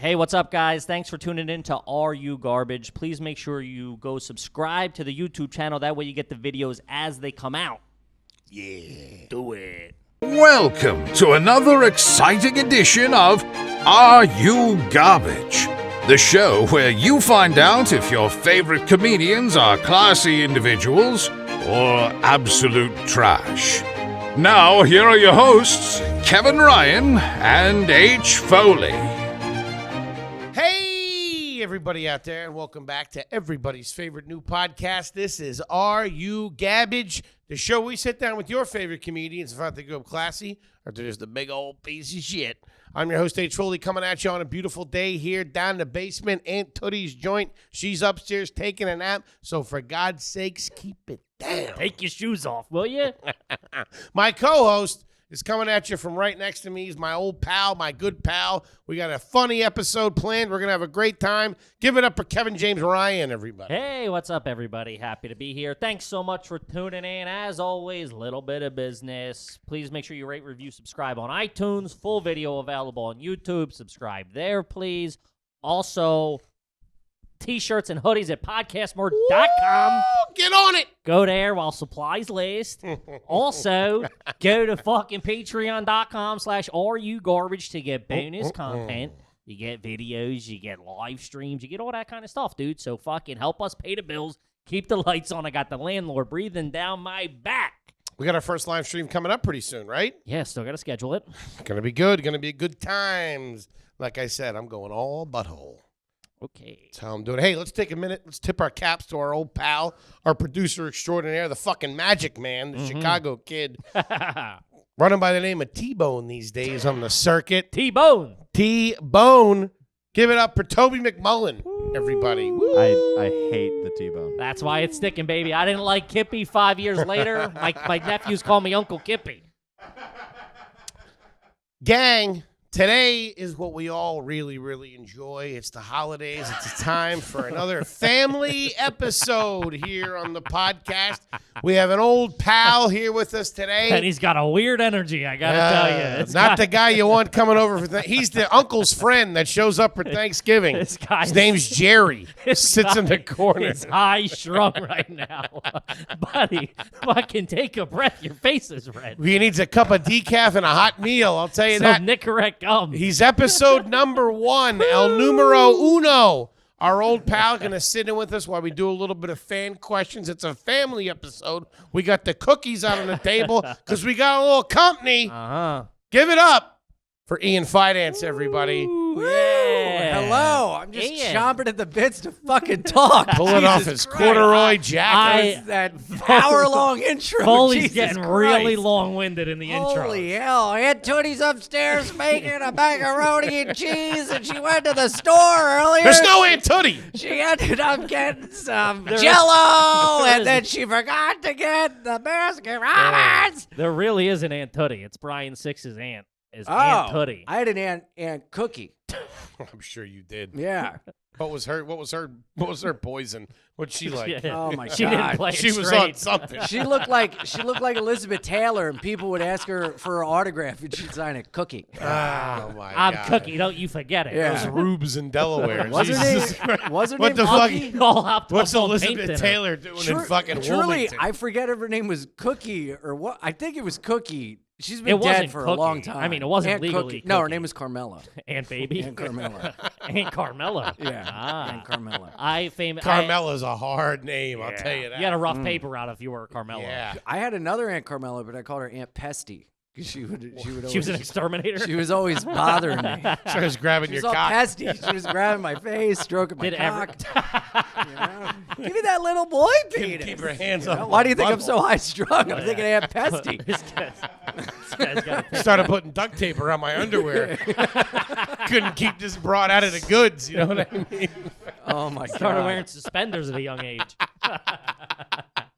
Hey, what's up, guys? Thanks for tuning in to Are You Garbage? Please make sure you go subscribe to the YouTube channel. That way you get the videos as they come out. Yeah, do it. Welcome to another exciting edition of Are You Garbage? The show where you find out if your favorite comedians are classy individuals or absolute trash. Now, here are your hosts, Kevin Ryan and H. Foley. Hey, everybody out there, and welcome back to everybody's favorite new podcast. This is Are You Garbage, the show we sit down with your favorite comedians and if they go up classy or they're just a big old piece of shit. I'm your host, H. Foley, coming at you on a beautiful day here down in the basement. Aunt Tootie's joint. She's upstairs taking a nap, so for God's sakes, keep it down. Take your shoes off, will you? My co-host is coming at you from right next to me. He's my old pal, my good pal. We got a funny episode planned. We're going to have a great time. Give it up for Kevin James Ryan, everybody. Hey, what's up, everybody? Happy to be here. Thanks so much for tuning in. As always, little bit of business. Please make sure you rate, review, subscribe on iTunes. Full video available on YouTube. Subscribe there, please. Also, T-shirts and hoodies at podcastmore.com. Get on it. Go there while supplies last. Also, go to fucking patreon.com/RUGarbage to get bonus content. You get videos, you get live streams, you get all that kind of stuff, dude. So fucking help us pay the bills. Keep the lights on. I got the landlord breathing down my back. We got our first live stream coming up pretty soon, right? Yeah, still got to schedule it. Going to be good. Going to be good times. Like I said, I'm going all butthole. Okay. That's how I'm doing. Hey, let's take a minute. Let's tip our caps to our old pal, our producer extraordinaire, the fucking magic man, the Chicago kid. Running by the name of T-Bone these days on the circuit. T-Bone. T-Bone. Give it up for Toby McMullen, everybody. Woo. I hate the T-Bone. That's why it's sticking, baby. I didn't like Kippy 5 years later. My nephews call me Uncle Kippy. Gang. Today is what we all really, really enjoy. It's the holidays. It's a time for another family episode here on the podcast. We have an old pal here with us today. And he's got a weird energy, I got to tell you. It's not the guy you want coming over for he's the uncle's friend that shows up for Thanksgiving. His name's Jerry. Sits in the corner. It's high strung right now. Buddy, fucking take a breath. Your face is red. He needs a cup of decaf and a hot meal, I'll tell you that. Nicorette gum. He's episode number 1, el numero uno. Our old pal going to sit in with us while we do a little bit of fan questions. It's a family episode. We got the cookies out on the table because we got a little company. Give it up for Ian Fidance, everybody. Yeah. Hello. I'm just Ian. chomping at the bits to fucking talk. Pulling off his corduroy jacket. That hour-long intro. Foley's Jesus getting Christ. really long-winded in the intro. Holy hell. Aunt Tootie's upstairs making a macaroni and cheese, and she went to the store earlier. There's no Aunt Tootie. She ended up getting some Jell-O, and then she forgot to get the Baskin Robbins. There really is an Aunt Tootie. It's Brian Six's aunt. Aunt Tootie. I had an Aunt Cookie. I'm sure you did. Yeah. What was her poison? What'd she like? Yeah. Oh my She God. didn't play it She was straight. on something. She looked like Elizabeth Taylor, and people would ask her for her autograph, and she'd sign a cookie. Oh my I'm God. Cookie. Don't you forget it. Yeah. Those rubes in Delaware. Was her Jesus name? Christ. Was her What name the fuck? Cookie? All hopped What's up on Elizabeth paint Taylor doing in fucking Truly, Wilmington? I forget if her name was Cookie or what. I think it was Cookie. She's been It wasn't dead for Cookie. a long time. I mean, it wasn't Aunt legally Cookie. No, her Cookie. name was Carmela. Aunt Baby. Aunt Carmela. Aunt Carmela. Yeah, Aunt Carmela. Carmela's a hard name, I'll tell you that. You had a rough paper route if you were Carmela. Yeah. I had another Aunt Carmela, but I called her Aunt Pesty because she would She was always- an exterminator. She was always bothering me. She was grabbing She your was all cock. pesty. She was grabbing my face, stroking my Did ever- cock. You know? Give me that little boy penis. Keep her hands You know? up. Why do you think I'm so high strung? I'm thinking Aunt Pesty. This guy's got a Started putting duct tape around my underwear. Couldn't keep this broad out of the goods, you know what I mean? Oh my god! started wearing suspenders at a young age.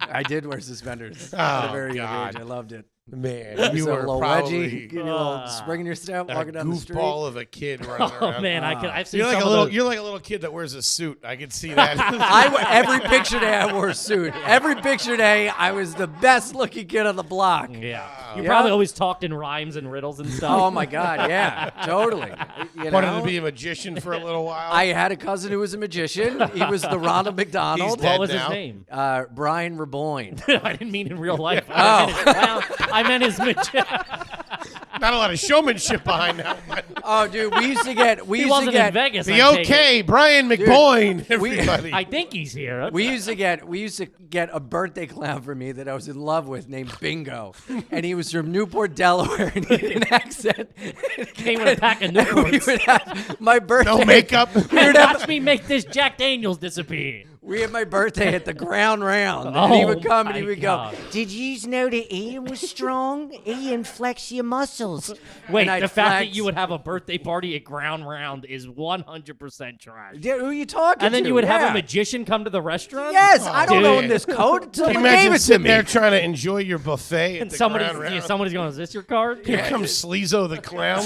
I did wear suspenders Oh, at a very young God. age. I loved it. Man, you a were little probably wedgie, give you a little spring in your step, a walking down the street. goofball of a kid running around. Oh man, I've seen You're like some a of little. those- You're like a little kid that wears a suit. I can see that. Every picture day I wore a suit. Every picture day I was the best looking kid on the block. Yeah. You Yeah. probably always talked in rhymes and riddles and stuff. Oh my God, yeah, totally. You Wanted know? to be a magician for a little while. I had a cousin who was a magician. He was the Ronald McDonald. He's dead What was now. his name? Brian Reboyne. I didn't mean in real life. I meant his Not a lot of showmanship behind that. But Oh, dude, we used to get. He wasn't in Vegas. the I take it. okay, Brian McBoyne. Everybody. I think he's here. We used to get a birthday clown for me that I was in love with named Bingo, and he was from Newport, Delaware, and he had an accent. Came with a pack of And we Newports. would have my birthday. no makeup. Watch me make this Jack Daniels disappear. We had my birthday at the Ground Round, and he Oh, would come and he my would God. go, "Did you know that Ian was strong? Ian, flex your muscles." Wait, And I'd the fact that flex. you would have a birthday party at Ground Round is 100% trash. Yeah, who are you talking And then to? you would have Yeah. a magician come to the restaurant? Yes, I don't Dude. own this code. Can you Someone imagine gave it to sitting me. there trying to enjoy your buffet at And the somebody's, Ground Round? somebody's going, is this your card? Here comes Sleezo the clown.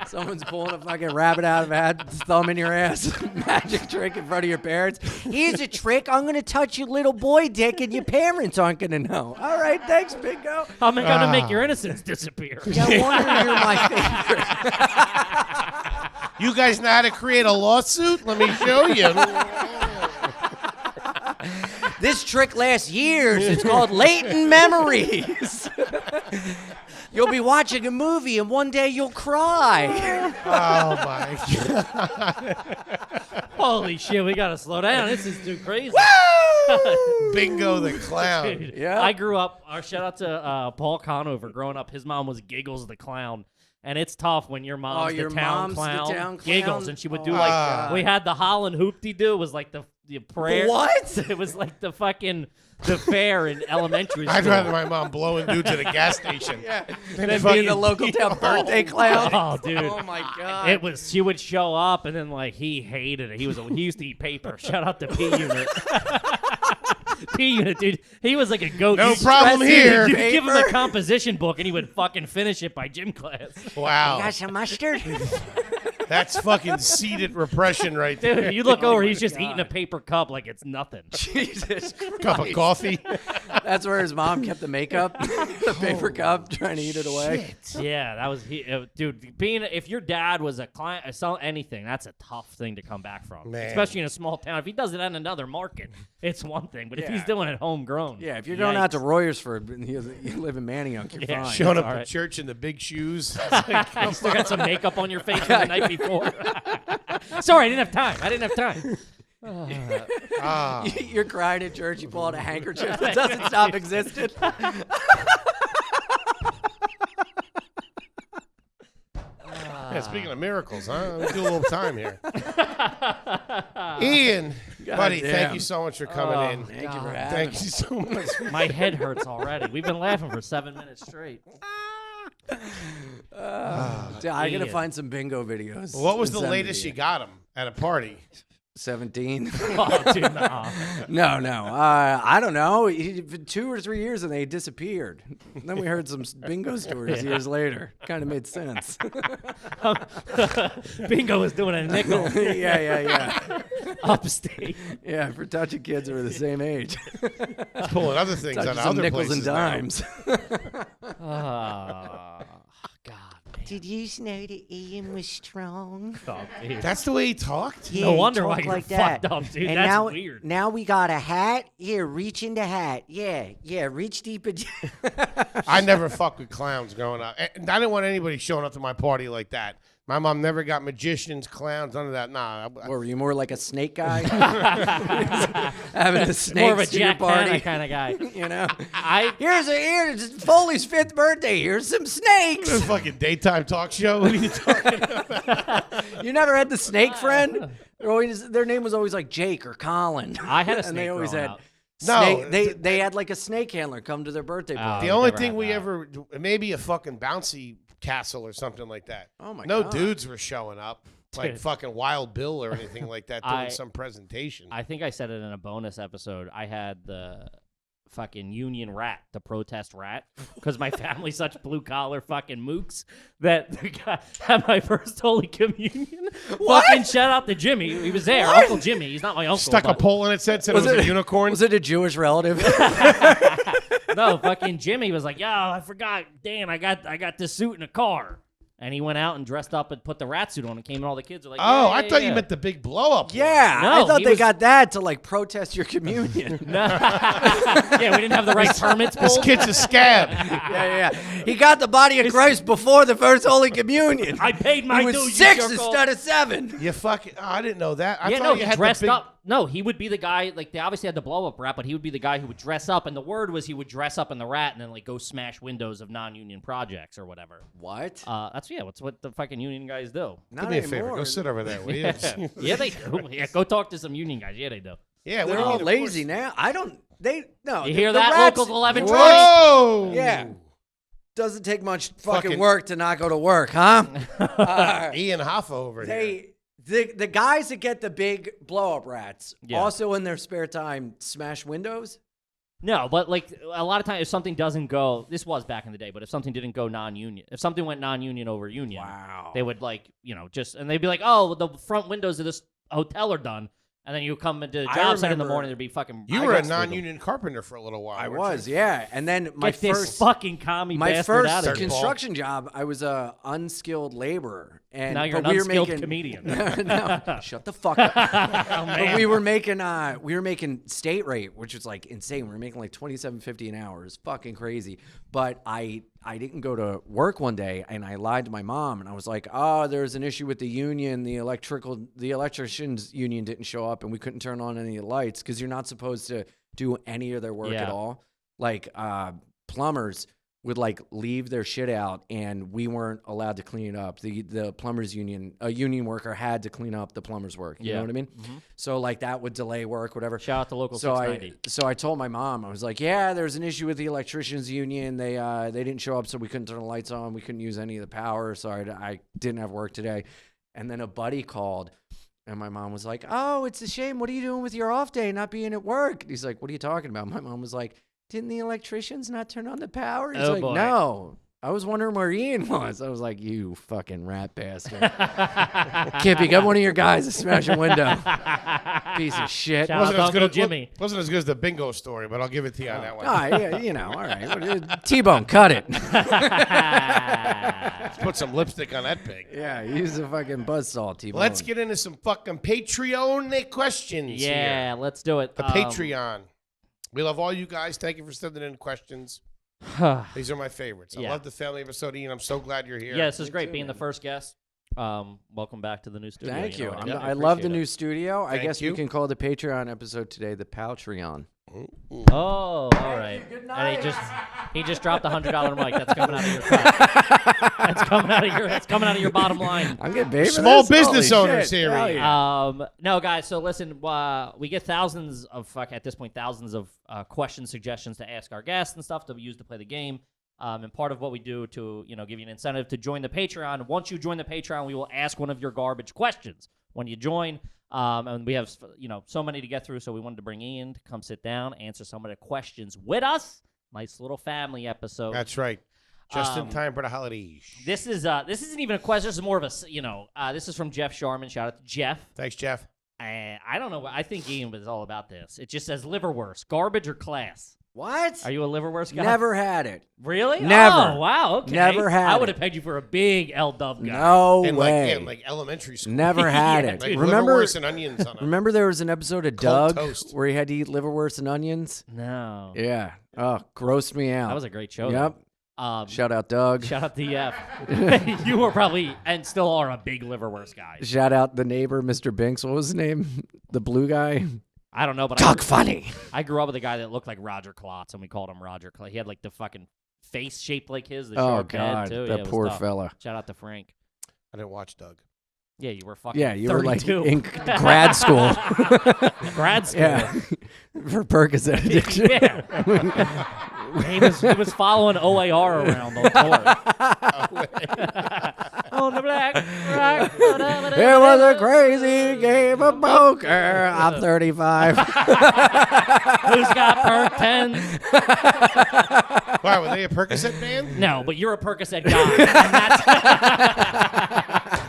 Someone's pulling a fucking rabbit out of a hat, thumb in your ass, magic trick in front of your parents. Here's a trick. I'm going to touch your little boy dick and your parents aren't going to know. All right, thanks, Bingo. How am I going to make your innocence disappear? Yeah, I wonder you're my favorite. You guys know how to create a lawsuit? Let me show you. This trick lasts years. It's called latent memories. You'll be watching a movie and one day you'll cry. Oh my God. Holy shit, we got to slow down. This is too crazy. Bingo the clown. Dude, Yeah. I grew up, shout out to Paul Conover. Growing up, his mom was Giggles the Clown. And it's tough when your mom's, your the, town mom's the clown, town Giggles, clown? and she would do Oh, like God. we had the Holland Hoop-de-Doo was like the prayer. What? It was like the fair in elementary school. I'd rather my mom blowing dudes at a gas station. Than being the local town birthday clown. Oh, dude. Oh my God. It was. She would show up, and then like he hated it. He used to eat paper. Shout out to P Unit. P Unit, dude. He was like a goat. No You problem stress- here. You give him a Paper. composition book, and he would fucking finish it by gym class. Wow. Got some mustard? That's fucking seated repression right there. Dude, you look over, he's just eating a paper cup like it's nothing. Jesus Christ. Cup of coffee. That's where his mom kept the makeup, the paper cup, trying to eat it away. Yeah, that was dude. If your dad was a client, anything, that's a tough thing to come back from, Man. especially in a small town. If he does it in another market, it's one thing, but if he's Yeah. doing it homegrown, Yeah, if you're going out to yikes. Royersford and you live in Manayunk, you're Yeah, fine. Showing up all at right. church in the big shoes. You still got some makeup on your face from the night before. Sorry, I didn't have time. Ah. You're crying at church, you pull out a handkerchief that doesn't stop existing. Yeah, speaking of miracles, huh? Let's do a little time here. Ian, buddy, thank damn. you so much for coming in. Thank you for having Thank me. you so much. My head hurts already. We've been laughing for 7 minutes straight. Dude, I gotta Ian. find some bingo videos. What was and the send latest to you got him at a party? 17. Oh, dude, nah. No. I don't know. For 2 or 3 years and they disappeared. Then we heard some bingo stories years later. Kind of made sense. Bingo was doing a nickel yeah. upstate. Yeah, for touching kids who are the same age. Pulling other things out Touching of some other nickels places and now. dimes. God, Did you know that Ian was strong? oh, dude. That's the way he talked? Yeah, No he wonder why talked you're like that. fucked up, dude. And That's now, weird. Now we got a hat. Here, reach in the hat. Yeah, reach deep in. I never fucked with clowns growing up. And I didn't want anybody showing up to my party like that. My mom never got magicians, clowns, none of that. Nah. Or were you more like a snake guy? Having a snake More of a to your Jack party, Hanna kind of guy. you know? I Here's Foley's 5th birthday. Here's some snakes. This fucking daytime talk show. What are you talking about? You never had the snake friend? Their name was always like Jake or Colin. I had a and snake they always growing had up. No, snake. They had like a snake handler come to their birthday party. The we only never thing had we that. ever, maybe a fucking bouncy castle or something like that. Oh my no God. dudes were showing up, like Dude. fucking Wild Bill or anything like that, doing some presentation. I think I said it in a bonus episode. I had the fucking union rat, the protest rat, because my family's such blue collar fucking mooks that the guy at my first Holy Communion. Fucking shout out to Jimmy. He was there, Uncle Jimmy. He's not my uncle. Stuck a pole in it, said it was a unicorn. Was it a Jewish relative? No, fucking Jimmy was like, yo, I forgot. Dan, I got this suit in a car. And he went out and dressed up and put the rat suit on and came and all the kids were like, oh, yeah, I thought yeah. you meant the big blow up. Yeah, No, I thought he they was- got that to like protest your communion. Yeah, we didn't have the right permits This pulled. kid's a scab. yeah. He got the body of Christ before the first Holy Communion. I paid my He was dues. you 6 jerk-off. instead of 7. You fucking. Oh, I didn't know that. I Yeah, thought no, you he had dressed the big, up. No, he would be the guy. Like they obviously had the blow up rat, but he would be the guy who would dress up. And the word was he would dress up in the rat and then like go smash windows of non-union projects or whatever. What? That's what the fucking union guys do. Do Not me a anymore. favor. Go sit over there, will you? Yeah, they do. Yeah, go talk to some union guys. Yeah, they do. Yeah, They're what do you all mean, of lazy course. now. I don't. They no. You the- hear the that, rats- Locals 1120? Whoa! Yeah. Doesn't take much fucking Fucking- work to not go to work, huh? Ian Hoffa over here. The guys that get the big blow up rats Yeah. also in their spare time smash windows. No, but like a lot of times, if something doesn't go, this was back in the day, but if something didn't go non-union, if something went non-union over union, Wow. they would like, and they'd be like, oh, the front windows of this hotel are done. And then you come into the I job site in the remember- morning, there'd be fucking. You I were a guess legal. non-union carpenter for a little while. I weren't was, you? yeah. And then my Get this first fucking commie my bastard first out of here. construction job, I was a unskilled laborer. And Now you're but an we were unskilled making, comedian. no, shut the fuck up. Oh, man. But we were making state rate, which was like insane. We were making like $27.50 an hour. It's fucking crazy. But I didn't go to work one day, and I lied to my mom, and I was like, "Oh, there's an issue with the union. The electricians union didn't show up, and we couldn't turn on any lights because you're not supposed to do any of their work Yeah. at all. Like plumbers would like leave their shit out, and we weren't allowed to clean it up. The plumbers union, a union worker had to clean up the plumbers' work. You Yeah. know what I mean? So like that would delay work, whatever. Shout out to local So 690. I told my mom, I was like, yeah, there's an issue with the electricians union. They didn't show up, so we couldn't turn the lights on. We couldn't use any of the power. So I didn't have work today. And then a buddy called, and my mom was like, oh, it's a shame. What are you doing with your off day, not being at work? And he's like, what are you talking about? My mom was like, didn't the electricians not turn on the power? He's Oh, like, boy. no. I was wondering where Ian was. I was like, you fucking rat bastard. Kippy, get one of your guys to smash a window. Piece of shit. Shout out to Uncle Jimmy. Wasn't as good as the bingo story, but I'll give it to you on that one. Ah, yeah, you know, all right. T-Bone, cut it. Let's put some lipstick on that pig. Yeah, use a fucking buzzsaw, T-Bone. Let's get into some fucking Patreon questions Yeah, here. let's do it. The Patreon. We love all you guys. Thank you for sending in questions. These are my favorites. I Yeah. love the family episode, Ian. I'm so glad you're here. Yeah, this is Me great too, being the man. first guest. Welcome back to the new studio. Thank you. know, Yeah, I love the appreciate new it. studio. I Thank guess you. we can call the Patreon episode today the Paltreon. Oh, all right. And he just dropped a $100 mic. That's coming out of your cut. That's coming out of your bottom line. I'm getting paid for Small this? business Holy owners shit. here, Hell Ian. yeah. No, guys. So listen, we get thousands of thousands of question suggestions to ask our guests and stuff to use to play the game. And part of what we do to give you an incentive to join the Patreon. Once you join the Patreon, we will ask one of your garbage questions when you join. And we have so many to get through, so we wanted to bring Ian to come sit down, answer some of the questions with us. Nice little family episode. That's right. Just in time for the holidays. This isn't even a question. This is more of a this is from Jeff Sharman. Shout out to Jeff. Thanks, Jeff. I don't know. I think Ian was all about this. It just says Liverwurst, garbage or class. What? Are you a Liverwurst guy? Never had it. Really? Never. Oh, wow. Okay. Never had I would it. have pegged you for a big L-Dub guy. No In way. like elementary school. Never had Yeah, it. Like Remember? liverwurst and onions on it. Remember there was an episode of Cold Doug toast. where he had to eat liverwurst and onions? No. Yeah. Oh, grossed me out. That was a great show. Yep. though. Shout out Doug. Shout out to F. You were probably and still are a big Liverwurst guy. Shout out the neighbor, Mr. Binks. What was his name? The blue guy. I don't know, but Doug funny. I grew up with a guy that looked like Roger Klotz, and we called him Roger Klotz. He had like the fucking face shaped like his. The Oh sharp head, God, too. Yeah, that it was poor tough. fella. Shout out to Frank. I didn't watch Doug. Yeah, you were fucking. Yeah, you were like 32. in grad school. grad school. Yeah, for Percocet addiction. Yeah. he was following OAR around on tour. On the black back. It was a crazy game of poker. I'm 35. Who's got perk 10s? Wow, were they a Percocet band? No, but you're a Percocet guy.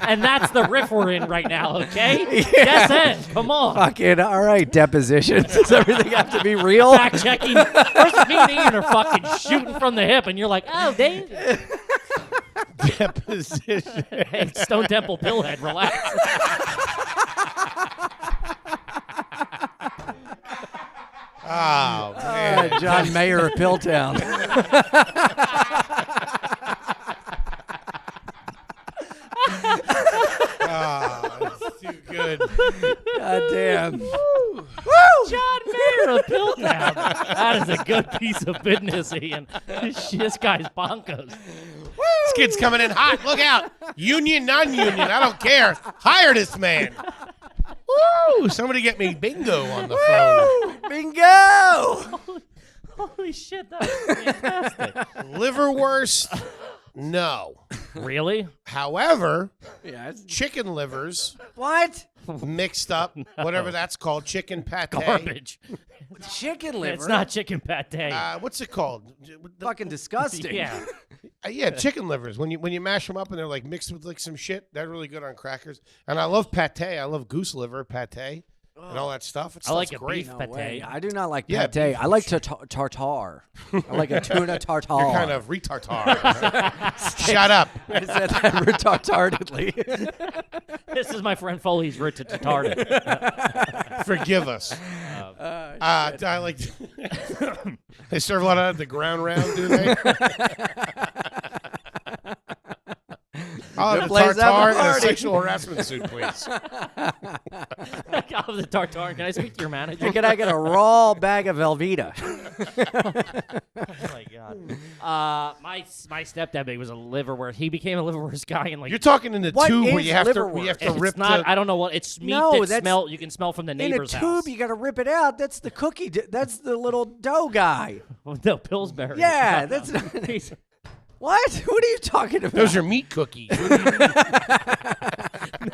And that's the riff we're in right now, okay? That's it. Come on. Fucking, all right, depositions. Does everything have to be real? Fact checking. First, me and Ian are fucking shooting from the hip, and you're like, oh, Dave. Deposition. Hey, Stone Temple Pillhead, relax. Oh, man. John Mayer of Pilltown. That's too good. God damn. John Mayer of Pilltown. That is a good piece of business, Ian. This guy's bonkers. This kid's coming in hot. Look out. Union, non-union. I don't care. Hire this man. Woo! Somebody get me bingo on the phone. Bingo! Holy shit, that was fantastic. Liverwurst, no. Really? However, Yes. chicken livers What? mixed up, whatever that's called, chicken pate. Garbage. Chicken liver? It's not chicken pate. What's it called? Fucking disgusting. Yeah. Yeah, chicken livers. When you mash them up and they're like mixed with like some shit, they're really good on crackers. And I love pate. I love goose liver pate and all that stuff. I like a great. beef No pate. way. I do not like Yeah, pate. beef I like tartar. I like a tuna tartar. You're kind of retarded. Shut up. I said that retardedly. This is my friend Foley's retarded. Forgive us. I like. They serve a lot of the ground round, do they? I'll have the place to have a tartar and a party. sexual harassment suit, please. Of the tartar. Can I speak to your manager? Can I get a raw bag of Velveeta? Oh my god. My stepdad was a liverwurst. He became a liverwurst guy in like. You're talking in the What tube where is you have to it's rip not. the. I don't know what it's meat No, that that's- smell. You can smell from the In a neighbor's tube, house. you got to rip it out. That's the cookie. That's the little dough guy. No, Pillsbury. Yeah, No, that's no. not- He's- What? What are you talking about? Those are meat cookies.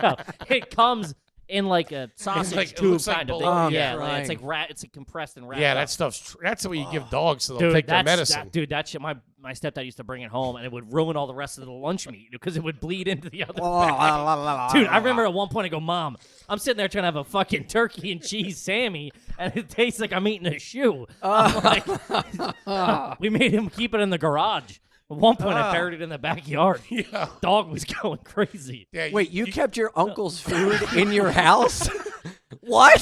no, it comes in like a sausage like- it tube looks like kind of thing. bologna. Yeah, Oh, like, it's right. like it's like compressed and wrapped. Yeah, up. that stuff's. That's what you give dogs so they'll Dude, take their that's- medicine. That shit. My stepdad used to bring it home, and it would ruin all the rest of the lunch meat because it would bleed into the other. Dude, I remember at one point I go, Mom, I'm sitting there trying to have a fucking turkey and cheese Sammy, and it tastes like I'm eating a shoe. I'm like, we made him keep it in the garage. At one point, I buried it in the backyard. Yeah. Dog was going crazy. Yeah, Wait, you kept your uncle's food in your house? What?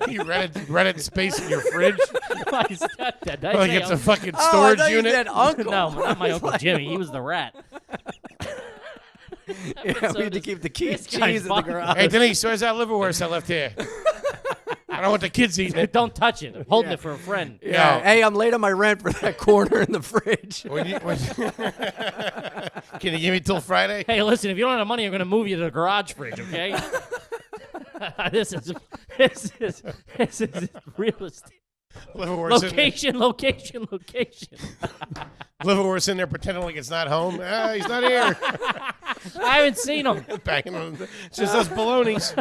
you rented space in your fridge My stepdad. Did I like say it's a uncle? fucking Oh, I storage thought you unit. said uncle. No, not my I was Uncle like, Jimmy. He was the rat. Yeah, we had to keep the this cheese guy's in the bonkers. garage. Hey Denise, where's that liverwurst I left here? I don't want the kids eating it. Don't touch it. I'm holding it for a friend. Yeah. Yo. Hey, I'm late on my rent for that corner in the fridge. Can you give me till Friday? Hey, listen, if you don't have money, I'm going to move you to the garage fridge, okay? This is real estate. Liverwurst Location. Liverwurst in there pretending like it's not home. He's not here. I haven't seen him. Banging on it's just us balonies.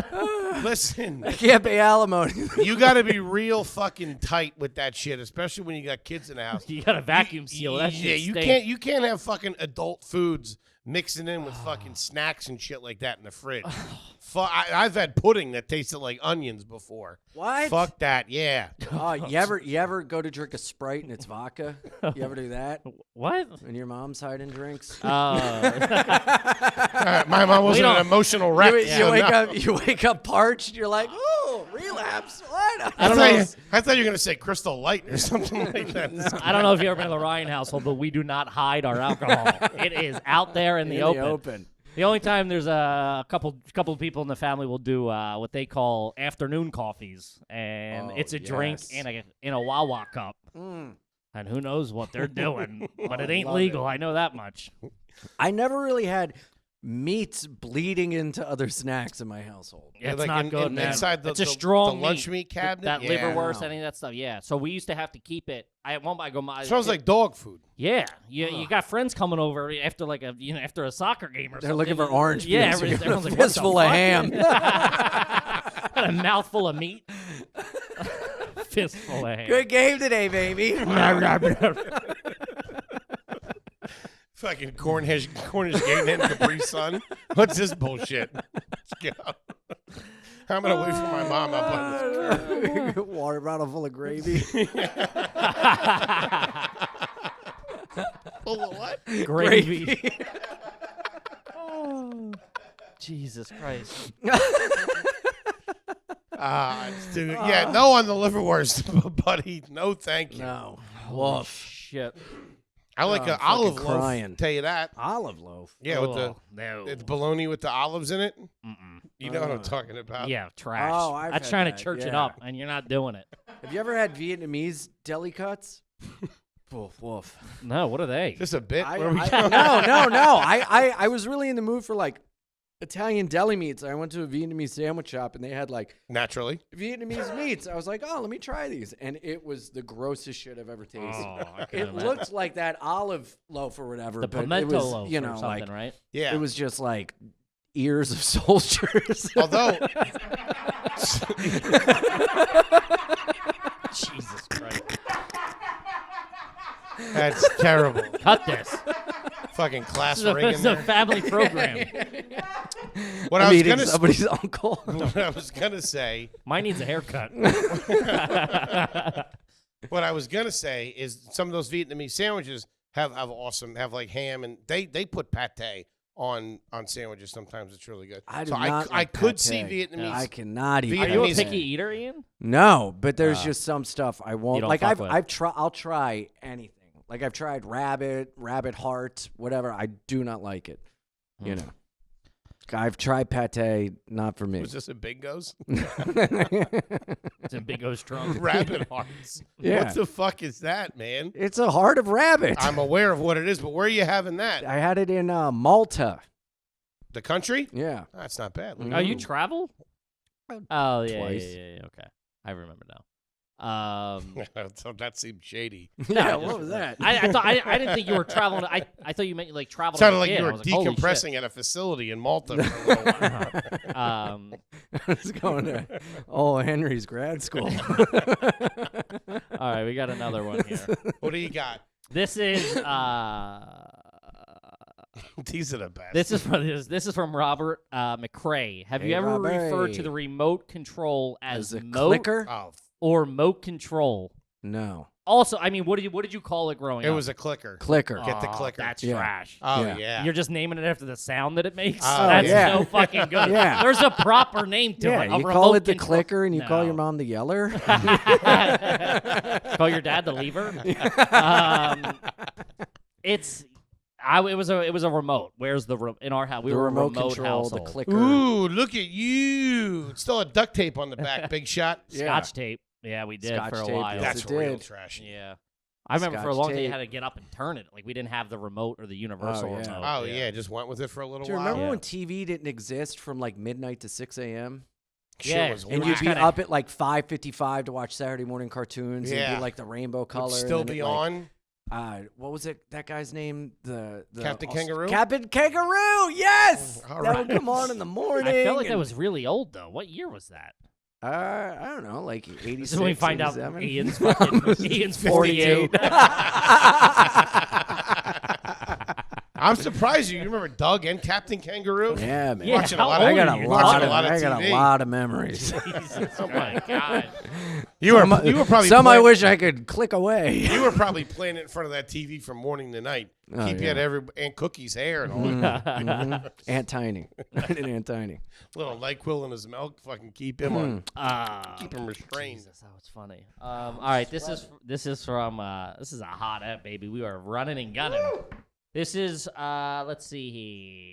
Listen, I can't pay alimony. you got to be real fucking tight with that shit, especially when you got kids in the house. You got to vacuum seal that shit. Yeah, you can't have fucking adult foods mixing in with fucking snacks and shit like that in the fridge. I've had pudding that tasted like onions before. What? Fuck that. Yeah. Oh, you ever go to drink a Sprite and it's vodka? You ever do that? What? And your mom's hiding drinks? My mom wasn't an emotional wreck. You wake up parched. You're like, oh, relapse. What? I thought you were gonna say Crystal Light or something like that. I don't know if you've ever been to the Ryan household, but we do not hide our alcohol. It is out there in the open. The only time there's a couple of people in the family will do what they call afternoon coffees, and it's a drink in a Wawa cup. And who knows what they're doing, but it ain't legal. I know that much. I never really had. meats bleeding into other snacks in my household. Yeah, it's like not good, man. Inside the, it's a strong the lunch meat. meat cabinet. That yeah. liverwurst, any of that stuff. Yeah. So we used to have to keep it. Smells like dog food. Yeah, you got friends coming over after like after a soccer game or They're something. looking for orange Yeah, peels. everyone's like, Fistful what of the ham. fuck? A mouthful of meat. Fistful of ham. Good game today, baby. Fucking Cornish game and Capri Sun. What's this bullshit? Let's go. I'm gonna wait for my mom up on this. Water bottle full of gravy. Full of what? Gravy. Oh, Jesus Christ. Dude, yeah, no on the liverwurst, buddy. No, thank you. No. Oh, shit. I like I'm an olive fucking loaf. crying. Tell you that. Olive loaf. Yeah, with Oh, no. the bologna with the olives in it. Mm-mm. You know what I'm talking about? Yeah, trash. Oh, I've That's had trying that, to church it yeah. up, and you're not doing it. Have you ever had Vietnamese deli cuts? Woof, woof. No, what are they? Just a bit. No. I was really in the mood for like Italian deli meats. I went to a Vietnamese sandwich shop and they had like Naturally. Vietnamese meats. I was like, oh, let me try these. And it was the grossest shit I've ever tasted. Oh, I can It imagine. looked like that olive loaf or whatever. The but pimento it was, loaf you know, or something, like, right? Yeah. It was just like ears of soldiers. Although, Jesus Christ. that's terrible. Cut this. Fucking class This is ring in a there. family program. What I'm I was eating gonna somebody's uncle. what I was gonna say. Mine needs a haircut. What I was gonna say is some of those Vietnamese sandwiches have like ham and they put pate on sandwiches. Sometimes it's really good. I do so not I like could see pate. Vietnamese. I cannot eat. Are you a Vietnamese- picky eater, Ian? No, but there's just some stuff I won't. don't Like fuck with. I'll try anything. Like I've tried rabbit heart, whatever. I do not like it. You know. I've tried pate, not for me. Was this a Bingo's? It's in Big O's trunk. Rabbit hearts. Yeah. What the fuck is that, man? It's a heart of rabbit. I'm aware of what it is, but where are you having that? I had it in Malta. The country? Yeah. That's not bad. Look Oh, you travel? Oh, yeah, Twice. yeah. Okay. I remember now. So that seemed shady. Yeah, just- what was that? I thought I didn't think you were traveling. I thought you meant like travel. Sounded as a like kid. you I were was like, holy shit. decompressing at a facility in Malta for a little while. I was going to Henry's grad school. All right, we got another one here. What do you got? This is These are the best. this is from Robert McCrae. Have you Hey, ever Robert. referred to the remote control as a moat clicker? Oh, or moat control? No. Also, I mean, what did you call it growing it up? was a clicker. Clicker. Get the Oh, clicker. That's Yeah. trash. Oh, Yeah. yeah. You're just naming it after the sound that it makes. Oh, That's yeah. so fucking good. Yeah. There's a proper name to Yeah, it. A you call remote it the control- clicker and you call your No. mom the yeller. Call your dad the lever. It was a remote. Where's the in our house? We The were remote a remote control, household. the clicker. Ooh, look at you. Still a duct tape on the back. Big shot. Yeah. Scotch tape. Yeah, we did Scotch for a tape, while. yes. That's it real did. trash. Yeah. I remember for a Scotch long time you tape. had to get up and turn it. Like we didn't have the remote or the universal Oh, yeah. remote. Oh, yeah. Just went with it for a little Do you while. remember Yeah. when TV didn't exist from like midnight to 6 a.m.? Shit Yeah, was And Wow. you'd be Kinda- up at like 5:55 to watch Saturday morning cartoons. And it'd Yeah. be like the rainbow color. Would and still then be it, like, on. What was it? That guy's name? The Captain Kangaroo? Captain Kangaroo. Yes. All that would right. come on in the morning. I felt like that and- was really old though. What year was that? I don't know, like 86. This is when we find out 87? Ian's fucking Ian's 48. I'm surprised you remember Doug and Captain Kangaroo. Yeah, man. Yeah, Watching a how lot old of, are I got you? a watching lot a of, lot of I got TV. a lot of memories. Jesus, oh my god. You were probably Some I playing- wish I could click away. You were probably playing it in front of that TV from morning to night. Oh, Keep you yeah. at every Aunt Cookie's hair and all that. Aunt Tiny. I did Aunt Tiny. Little NyQuil in his milk. Fucking keep him on. Keep him restrained. Jesus, that was funny. All right, this is from this is a hot ep, baby. We are running and gunning. This is let's see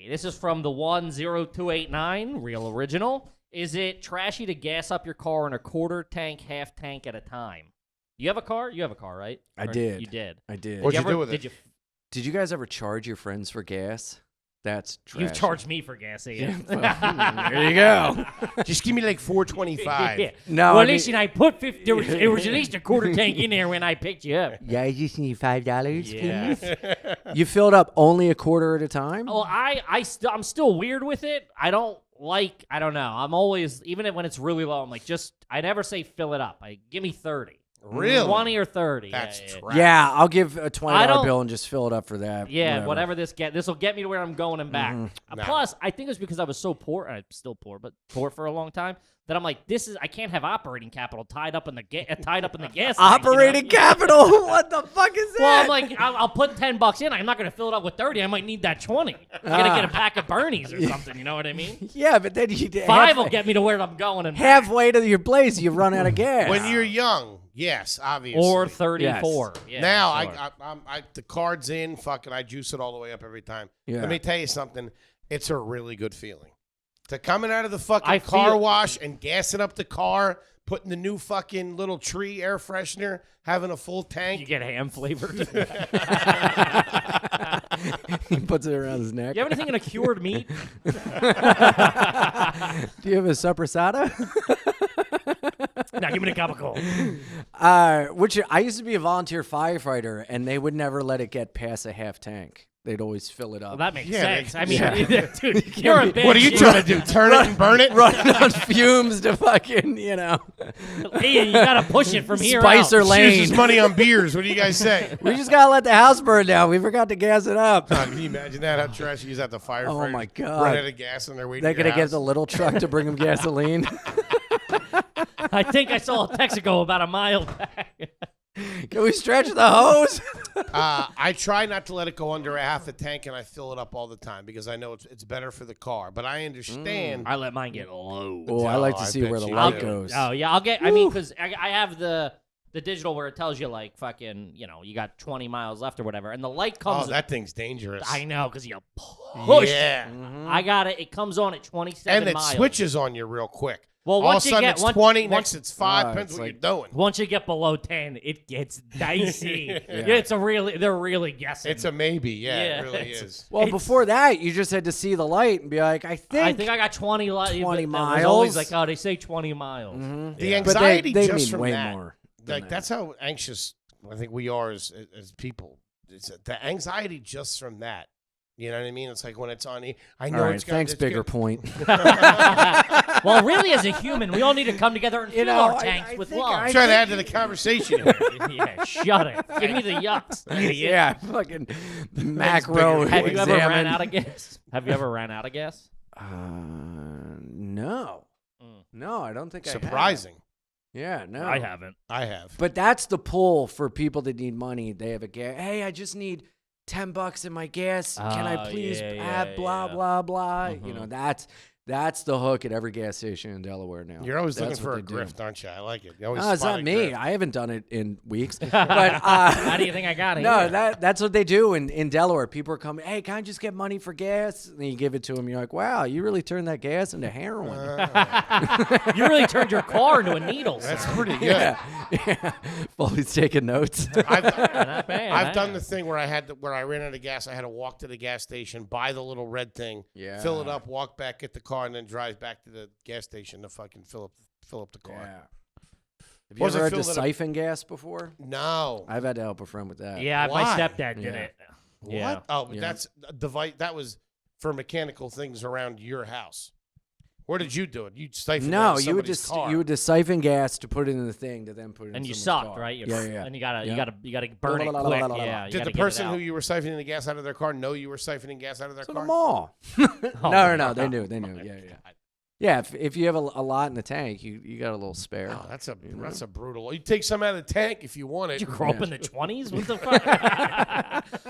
here. This is from the 10289, real original. Is it trashy to gas up your car in a quarter tank, half tank at a time? You have a car? You have a car, right? I Or did. You did. I did. What'd you ever- do with it? Did you? Did you guys ever charge your friends for gas? That's trash. You've charged me for gas, Ian. There you go. Just give me like $4.25. Yeah. No, well, I at least I put 50. There was at least a quarter tank in there when I picked you up. Yeah, I just need $5, Yeah. please. You filled up only a quarter at a time? Well, I'm still weird with it. I don't know. I'm always, even when it's really low, I'm like, I never say fill it up. Give me 30. Really? 20 or 30. That's yeah. trash. Yeah, I'll give a $20 don't- bill and just fill it up for that. Yeah, whatever this will get me to where I'm going and back. Nah. Plus, I think it's because I was so poor, and I'm still poor, but poor for a long time, that I'm like, I can't have operating capital tied up in the gas. Tank, Operating capital? What the fuck is that? Well, I'm like, I'll put $10 in. I'm not going to fill it up with 30. I might need that 20. I'm going to get a pack of Bernies or something. You know what I mean? Yeah, but then you 5 will get me to where I'm going and back. halfway to your place, you run out of gas. When you're young, yes, obviously. Or 34. Yeah, now sure. I the card's in. Fucking, I juice it all the way up every time. Yeah. Let me tell you something. It's a really good feeling to coming out of the fucking I car feel- wash and gassing up the car, putting the new fucking little tree air freshener, having a full tank. You get ham flavored. He puts it around his neck. You have anything in a cured meat? Do you have a suppressata? Now give me a cup of cold. Which I used to be a volunteer firefighter, and they would never let it get past a half tank. They'd always fill it up. Well, that makes Yeah, sense. I mean, yeah. dude, you're a bitch. What are you trying to do? Turn it and burn it? Running on fumes to fucking, Ian, you gotta push it from here Spicer out. Lane. Here's his money on beers. What do you guys say? We just gotta let the house burn down. We forgot to gas it up. Can you imagine that? How trashy is that? The firefighter. Oh, my God. Run out of gas on their way. They're to your gonna get house. the little truck to bring them gasoline. I think I saw a Texaco about a mile back. Can we stretch the hose? I try not to let it go under a half a tank, and I fill it up all the time because I know it's better for the car. But I understand. I let mine get low. Oh, I like to I see bet where the you light do. goes. Oh yeah, I mean, because I have the digital where it tells you like fucking, you got 20 miles left or whatever, and the light comes. Oh, that thing's dangerous. I know, because you push. Yeah. I got it. It comes on at 27 And it miles. switches on you real quick. Well, all of a once you sudden get it's once- 20, once- next it's 5. Oh, Depends it's what like- you're doing. Once you get below 10, it gets dicey. They're really guessing. It's a maybe. Yeah, Yeah, it really it's- is. Well, before that, you just had to see the light and be like, I think I got 20 20 It was miles. always like, oh, they say 20 miles. The But anxiety they just mean from way that. more than Like that. that's how anxious I think we are as people. It's the anxiety just from that. You know what I mean? It's like when it's on. I know All right, it's got thanks, it's bigger good. point. Well, really, as a human, we all need to come together and fill our tanks with love. I'm trying to add to the conversation here. Yeah, shut it. Give me the yucks. idiot. Yeah, fucking macro. Have you ever ran examine. out of gas? Have you ever ran out of gas? No. No, I don't think I have. Surprising. Yeah, no. I haven't. I have. But that's the pull for people that need money. They have a gas. Hey, I just need $10 in my gas. Can I Oh, please yeah, have yeah, blah yeah. blah blah? You know, that's the hook at every gas station in Delaware now. You're always That's looking for what a they do. grift, aren't you? I like it. You always No, it's spot not a me. grift. I haven't done it in weeks. But How do you think I got it? no, that's what they do in Delaware. People are coming, hey, can I just get money for gas? And you give it to them. You're like, wow, you really turned that gas into heroin. You really turned your car into a needle. That's sir. pretty good. yeah. Foley's taking notes. I've Not bad. I've done the thing where where I ran out of gas. I had to walk to the gas station, buy the little red thing, Yeah. fill it up, walk back, get the car, and then drive back to the gas station to fucking fill up the car. Yeah. Have you Was it ever had to filled at a- siphon gas before? No. I've had to help a friend with that. Yeah, my Why? stepdad did Yeah. it. What? Yeah. Oh, but Yeah. that's a device. That was for mechanical things around your house. Where did you do it? You siphoned No, out you would somebody's just car. you would just siphon gas to put it in the thing to then put it in And you someone's sucked, car. right? Yeah. And you gotta Yeah. burn it quick. Yeah. you Did gotta the get it person who out. you were siphoning the gas out of their car know you were siphoning gas out of their To the car? mall. Oh, No. They knew. Yeah. Yeah, if you have a lot in the tank, you got a little spare. Oh, that's a brutal. You take some out of the tank if you want it. Did you grow up in the 20s? What the fuck?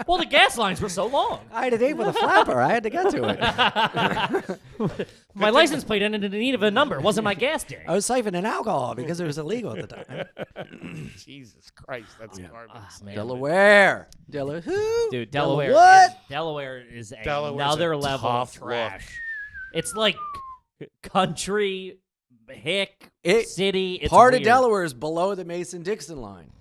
Well, the gas lines were so long. I had a date with a flapper. I had to get to it. My license plate ended in need of a number. It wasn't my gas day. I was siphoning alcohol because it was illegal at the time. Jesus Christ, that's garbage. Man. Delaware. Delaware. Dude, Delaware. What? Delaware is Delaware's another a level of tough trash. look. It's like country, hick, It- city. It's Part of weird. Delaware is below the Mason-Dixon line.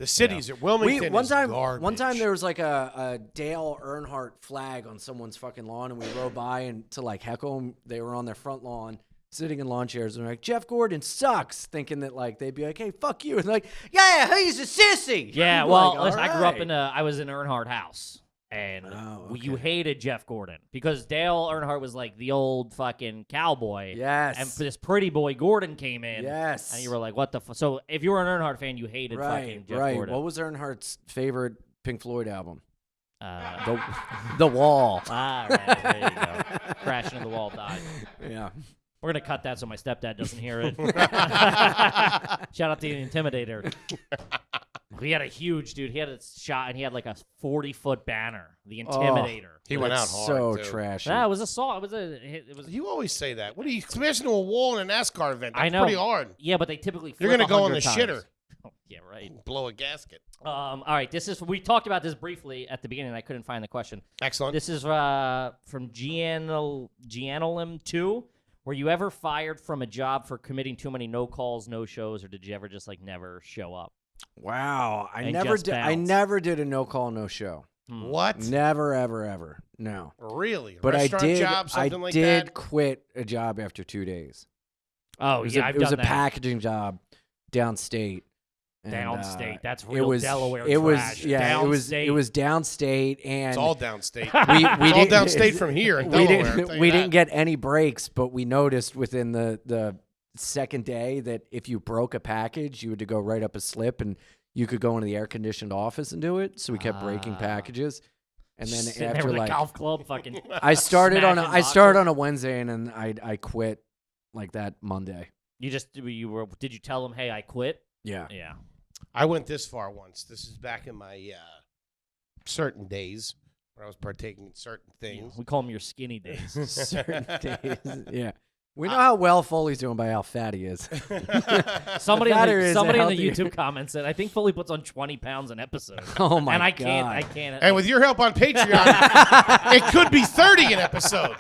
The cities at Wilmington one is time garbage. there was like a Dale Earnhardt flag on someone's fucking lawn, and we rode by and to like heckle them. They were on their front lawn, sitting in lawn chairs, and we're like, Jeff Gordon sucks, thinking that like they'd be like, hey, fuck you, and they're like, yeah, he's a sissy. Yeah, I'm well, like, listen, I grew up "Alright." I was in Earnhardt house. And Oh, you okay. hated Jeff Gordon because Dale Earnhardt was like the old fucking cowboy. Yes. And this pretty boy Gordon came in. Yes. And you were like, what the fuck? So if you were an Earnhardt fan, you hated fucking Jeff right. Gordon. What was Earnhardt's favorite Pink Floyd album? Uh, The Wall. right, there you go. Crashing into the wall, died. Yeah. We're going to cut that so my stepdad doesn't hear it. Shout out to the Intimidator. He had a huge dude. He had a shot, and he had like a 40-foot banner. The Intimidator. He went out That's hard. so too. trashy. That was a song. It was. You always say that. What are you smashing into a wall in a NASCAR event? That's I know. pretty hard. Yeah, but they typically. You're flip gonna go on 100 the times. shitter. Oh, yeah, right. Blow a gasket. All right. We talked about this briefly at the beginning. I couldn't find the question. Excellent. This is from Gianolem 2. Were you ever fired from a job for committing too many no calls, no shows, or did you ever just like never show up? Wow. I And never just did. I bounce. never did a no call, no show. What? Never, ever. No. Really? But Restaurant I did. job, something I like did that? quit a job after 2 days. Oh, It was yeah, it was done a that. packaging job downstate. And, Downstate. That's it real was Delaware It was trash. yeah. Downstate. It was downstate, and It's all downstate. we It's all didn't- downstate from here in we Delaware. I'll didn't tell you we that. didn't get any breaks, but we noticed within the second day that if you broke a package, you had to go write up a slip, and you could go into the air conditioned office and do it. So we kept breaking packages, and then Sitting there after with a like golf club, fucking. I started on smashing I started boxes. on a Wednesday, and then I quit like that Monday. Did you tell them, hey, I quit? Yeah. Yeah. I went this far once. This is back in my certain days where I was partaking in certain things. We call them your skinny days. Certain days. Yeah. We know how well Foley's doing by how fat he is. Somebody The in fatter the, is somebody the in the healthier. YouTube comments said, I think Foley puts on 20 pounds an episode. Oh my and I God. can't. And with your help on Patreon, it could be 30 an episode.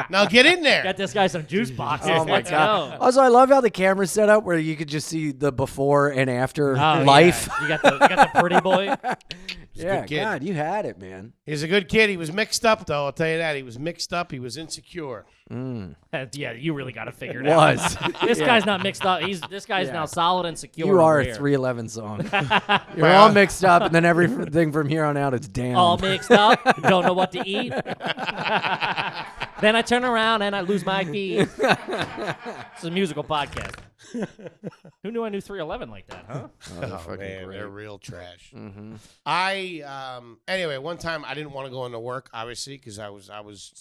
Now get in there. Got this guy some juice boxes. Oh my Let's God. go. Also, I love how the camera's set up where you could just see the before and after Oh, life. yeah. You got the pretty boy. Yeah, good kid. God, you had it, man. He's a good kid. He was mixed up, though. I'll tell you that. He was mixed up. He was insecure. Yeah, you really got to figure it out. Was. This guy's not mixed up. This guy's now solid and secure. You are over a here. 311 song. You're all mixed up, and then everything from here on out is down. All mixed up. Don't know what to eat. Then I turn around and I lose my feet. It's a musical podcast. Who knew I knew 311 like that, huh? they're Oh, fucking man, great. they're real trash. Anyway, one time I didn't want to go into work, obviously, because I was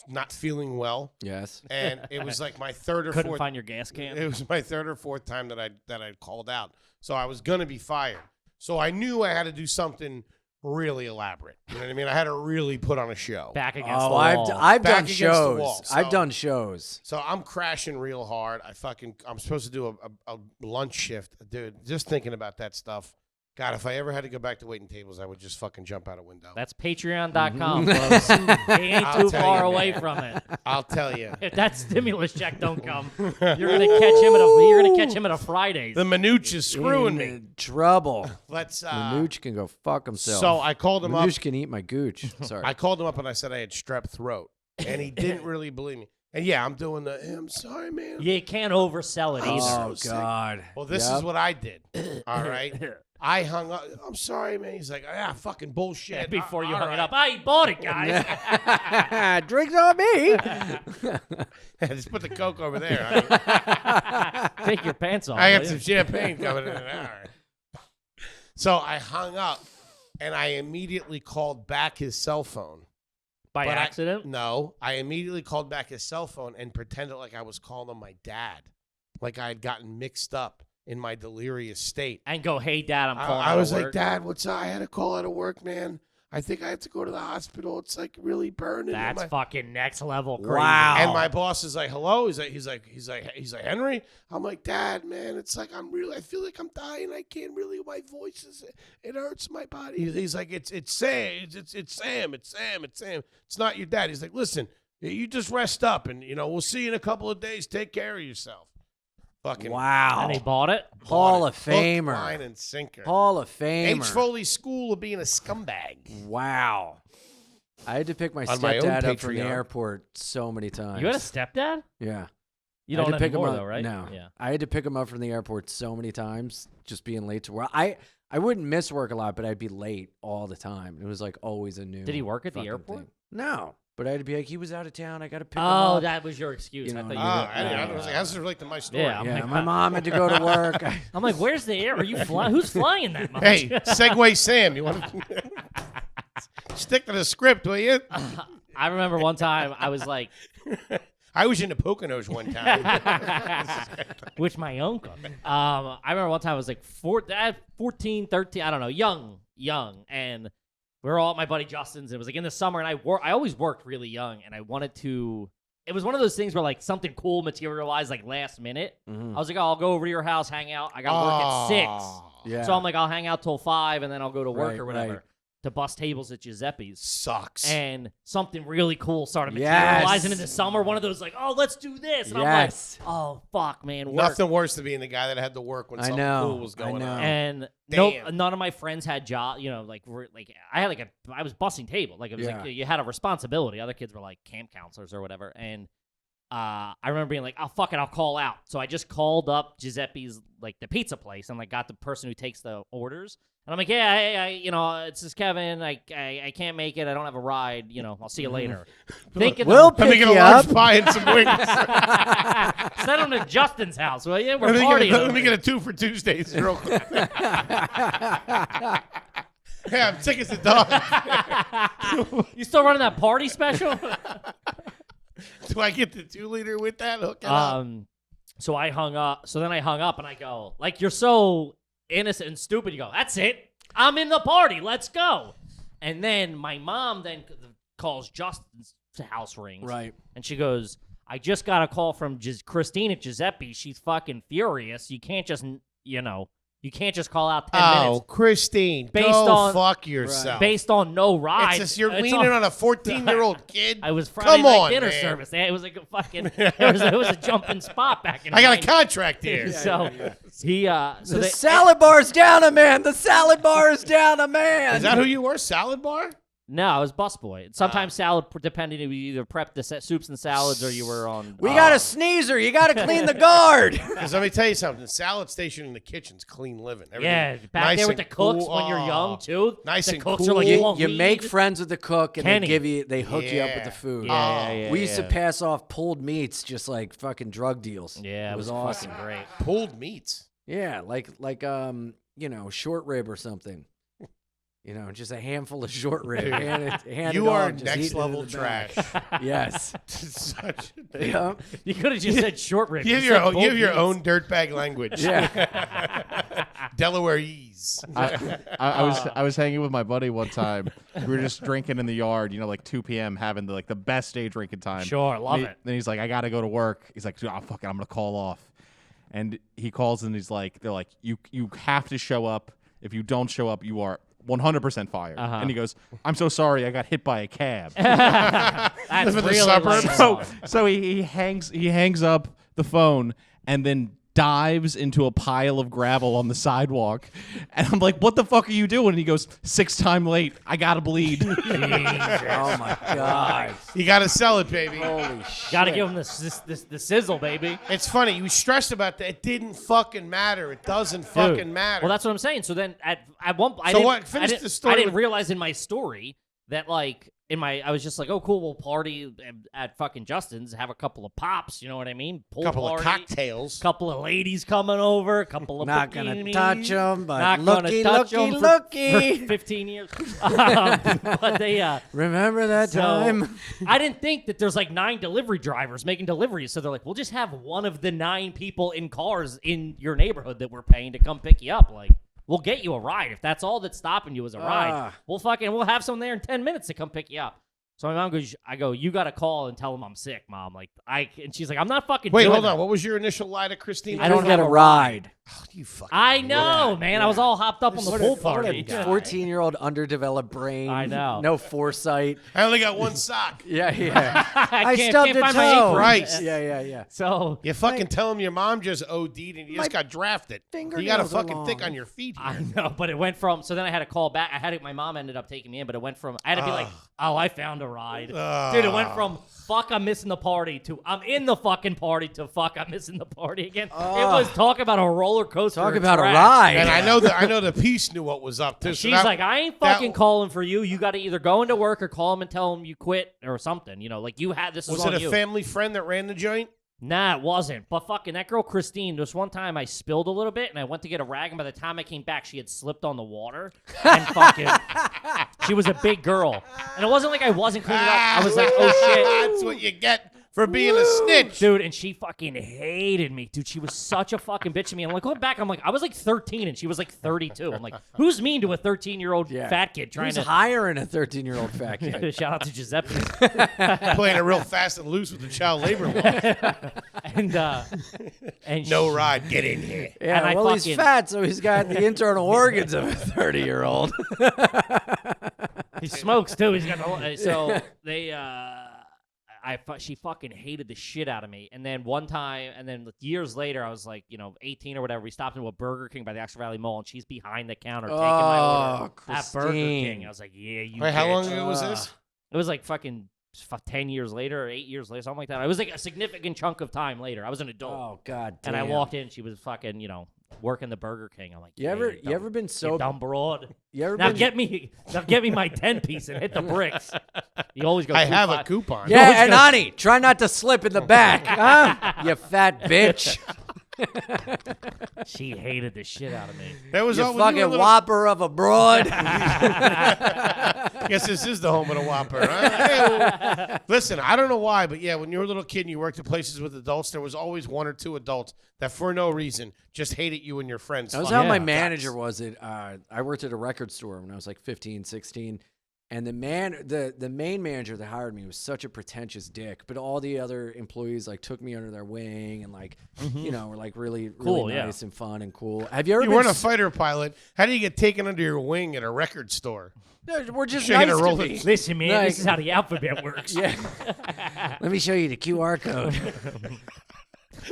not feeling well, Yes. and it was like my third or Couldn't fourth. find your gas can. It was my third or fourth time that I called out, so I was gonna be fired. So I knew I had to do something really elaborate. You know what I mean? I had to really put on a show. Back against the Oh, wall. I've Back done against the shows. wall, I've so- done shows. So I'm crashing real hard. I'm supposed to do a lunch shift. Dude, just thinking about that stuff. God, if I ever had to go back to waiting tables, I would just fucking jump out a window. That's patreon.com, folks. He ain't I'll too tell far you, away man. from it. I'll tell you. If that stimulus check don't come, you're gonna catch him at a Fridays. The Manooch is screwing In me. trouble. Let's Manooch can go fuck himself. So I called him up. Manooch can eat my gooch. Sorry. I called him up and I said I had strep throat. And he didn't really believe me. And yeah, I'm doing the I'm sorry, man. You can't oversell it either. Oh sick. God. Well, this Yep. is what I did. All right. I hung up. I'm sorry, man. He's like, fucking bullshit. Before you All hung right. it up, I bought it, guys. Drinks on me. Just put the Coke over there. honey. Take your pants off. I got will some you? champagne coming in an hour. So I hung up, and I immediately called back his cell phone. By But accident. No, I immediately called back his cell phone and pretended like I was calling him my dad, like I had gotten mixed up in my delirious state. And go, hey, Dad, I'm calling I out of was like, work. Dad, what's up? I had to call out of work, man. I think I have to go to the hospital. It's like really burning. in That's my-" fucking next level crazy. Wow. And my boss is like, hello. He's like, Henry. I'm like, Dad, man, it's like I feel like I'm dying. I can't really. My voice it hurts my body. He's like, it's Sam. It's Sam. It's not your dad. He's like, listen, you just rest up, and we'll see you in a couple of days. Take care of yourself. Fucking Wow. And they bought it. Hall of Hook, Famer. line, and sinker. Hall of Famer. H. Foley's school of being a scumbag. Wow. I had to pick my On my own stepdad up from the Patreon. airport so many times. You had a stepdad? Yeah. You I don't had to pick him anymore, up, though, right? No. Yeah. I had to pick him up from the airport so many times, just being late to work. I wouldn't miss work a lot, but I'd be late all the time. It was like always a new. Did he work at the fucking airport? thing. No, but I had to be like, he was out of town. I got to pick him Oh, up. that was your excuse. You I know, thought you I were. was like, how's this relate to my story? Yeah. Yeah, like, my mom had to go to work. I'm like, where's the air? Are you flying? Who's flying that much? Hey, Segway Sam, you want to stick to the script, will you? I remember one time I was like, I was in the Poconos one time. which my uncle. I remember one time I was like 14, 13, I don't know, young, and we were all at my buddy Justin's. And it was like in the summer, and I always worked really young, and I wanted to. It was one of those things where like something cool materialized like last minute. Mhm. I was like, oh, I'll go over to your house, hang out. I got to work at 6. Yeah. So I'm like, I'll hang out till 5, and then I'll go to work Right, or whatever right. to bust tables at Giuseppe's. Sucks. And something really cool started Yes. materializing in the summer. One of those like, oh, let's do this. And Yes. I'm like, oh, fuck, man. Work. Nothing worse than being the guy that had to work when I something know, cool was I going know. on. And Damn. none of my friends had jobs. You know, like I had I was busting table. Like it was Yeah. like you had a responsibility. Other kids were like camp counselors or whatever. And I remember being like, oh, fuck it, I'll call out. So I just called up Giuseppe's, like the pizza place, and like got the person who takes the orders. And I'm like, yeah, hey, it's just Kevin. I can't make it. I don't have a ride. I'll see you later. Thinking We'll Let me pick get you a large up. pie and some wings. Send them to Justin's house. Well, yeah, we're Let partying. me get a 2 for Tuesdays real quick. Yeah, I'm sick as a dog. You still running that party special? Do I get the 2-liter with that? Hook it up. So I hung up. So then I hung up and I go, like, you're so innocent and stupid. You go, that's it. I'm in the party. Let's go. And then my mom then calls Justin's house rings. Right. And she goes, I just got a call from Christine at Giuseppe. She's fucking furious. You can't just, you can't just call out 10 minutes. Christine, Based go on- fuck yourself. Based on no ride. It's just, you're It's leaning on a 14-year-old kid. I was Friday Come night on, dinner man. service. It was like a fucking. It was a jumping spot back in. I got a 90s. contract here. So he. So The they, salad bar's down a man. The salad bar is down a man. Is that who you were? Salad bar? No, I was busboy. Sometimes salad, depending if you either prepped the soups and salads or you were on. We got a sneezer. You got to clean the guard. Because let me tell you something. The salad station in the kitchen's clean living. Everything Yeah, back nice there with the and cooks cool. when you're young too. Nice the and cooks cool. are like, You- want You weed? make friends with the cook, and Kenny. they hook you up with the food. Yeah. We used to pass off pulled meats, just like fucking drug deals. Yeah, it was awesome. fucking great. Pulled meats. Yeah, like short rib or something. Just a handful of short rib. Dude, hand You it are on, just eat next it in level the back. trash. Yes. Such Yeah. You could have just said short rib. You have You said your both meats. own dirtbag language. Yeah. Delaware ease. I was hanging with my buddy one time. We were just drinking in the yard, like 2 p.m. having the best day drinking time. Sure, love it. Then he's like, I gotta go to work. He's like, oh fuck it, I'm gonna call off. And he calls and they're like, you have to show up. If you don't show up, you are 100% fired. Uh-huh. And he goes, I'm so sorry, I got hit by a cab. That's Live in the really suburbs. like- So he hangs up the phone and then dives into a pile of gravel on the sidewalk. And I'm like, what the fuck are you doing? And he goes, 6 times late. I gotta bleed. Oh my god. You got to sell it, baby. Holy shit. Gotta give him the sizzle, baby. It's funny. You stressed about that. It didn't fucking matter. It doesn't fucking Dude. matter. Well, that's what I'm saying. So then at one point, So what? Finish the story I didn't with- realize in my story that like I was just like, oh cool, we'll party at fucking Justin's, have a couple of pops, you know what I mean? Pool couple of party, cocktails. couple of ladies coming over, a couple of Not gonna bikinis. touch 'em, but Not gonna looky, touch looky, 'em looky. for 15 years. But they Remember that so, time? I didn't think that there's like 9 delivery drivers making deliveries. So they're like, we'll just have one of the 9 people in cars in your neighborhood that we're paying to come pick you up. Like, we'll get you a ride. If that's all that's stopping you is a ride, we'll have someone there in 10 minutes to come pick you up. So my mom goes, I go, you got to call and tell them I'm sick, Mom. Like, and she's like, I'm not fucking Wait, doing hold that. on. What was your initial lie to Christine? I don't get a ride. Oh, you fucking. I know, man. I was all hopped up on the pool What party. a 14-year-old underdeveloped brain. I know. No foresight. I only got one sock. Yeah. I stubbed a find my toe. apron. Christ. Yeah. So You fucking tell him your mom just OD'd and you just got drafted. You got a fingernails are fucking thick long. on your feet here. I know, but it went from. So then I had to call back. My mom ended up taking me in, but it went from. I had to be like, oh, I found a ride, dude. It went from fuck, I'm missing the party to I'm in the fucking party to fuck, I'm missing the party again. It was talk about a roller coaster. Talk of about a trash. ride. And I know the piece knew what was up too. So She's like, I ain't fucking calling for you. You got to either go into work or call him and tell him you quit or something. You know, like you had this. Was on it a you. family friend that ran the joint? Nah, it wasn't. But fucking that girl, Christine, this one time I spilled a little bit and I went to get a rag, and by the time I came back, she had slipped on the water. And fucking, she was a big girl. And it wasn't like I wasn't cleaning up. I was like, oh shit. That's what you get for being a snitch. Dude, and she fucking hated me. Dude, she was such a fucking bitch to me. I'm like, going back, I'm like, I was like 13 and she was like 32. I'm like, who's mean to a 13 year-old fat kid trying Who's to... hiring a 13-year-old fat kid? Shout out to Giuseppe. Playing it real fast and loose with the child labor law. And No ride. Get in here. Yeah, And I well, he's fucking- fat, so he's got the internal organs of a 30-year-old. He smokes too. He's got the... So they... she fucking hated the shit out of me. And then one time, and then years later, I was like, 18 or whatever. We stopped into a Burger King by the Oxford Valley Mall, and she's behind the counter taking my order at Burger King. I was like, yeah, you. Wait, how bitch. long ago was this? It was like fucking 10 years later or 8 years later, something like that. It was like a significant chunk of time later. I was an adult. Oh, God damn. And I walked in, she was fucking, working the Burger King. I'm like, You ever been so... dumb broad? You ever Now been... get me my 10-piece and hit the bricks. You always go. I too have far. a coupon. Yeah, and Ani, try not to slip in the back, huh? You fat bitch. She hated the shit out of me. That was You all when you were fucking little- whopper of a broad. Guess this is the home of the Whopper. Huh? Hey, well, listen, I don't know why, but yeah, when you were a little kid and you worked at places with adults, there was always one or two adults that, for no reason, just hated you and your friends. That was Fuck how my yeah. manager was. I worked at a record store when I was like 15, 16. And the main manager that hired me was such a pretentious dick, but all the other employees like took me under their wing and like, were like really Cool, yeah. nice and fun and cool. Have you ever You been weren't a fighter pilot. How do you get taken under your wing at a record store? No, we're just Shaking nice a to roller- me. Listen, man, Like- this is how the alphabet works. Yeah. Let me show you the QR code.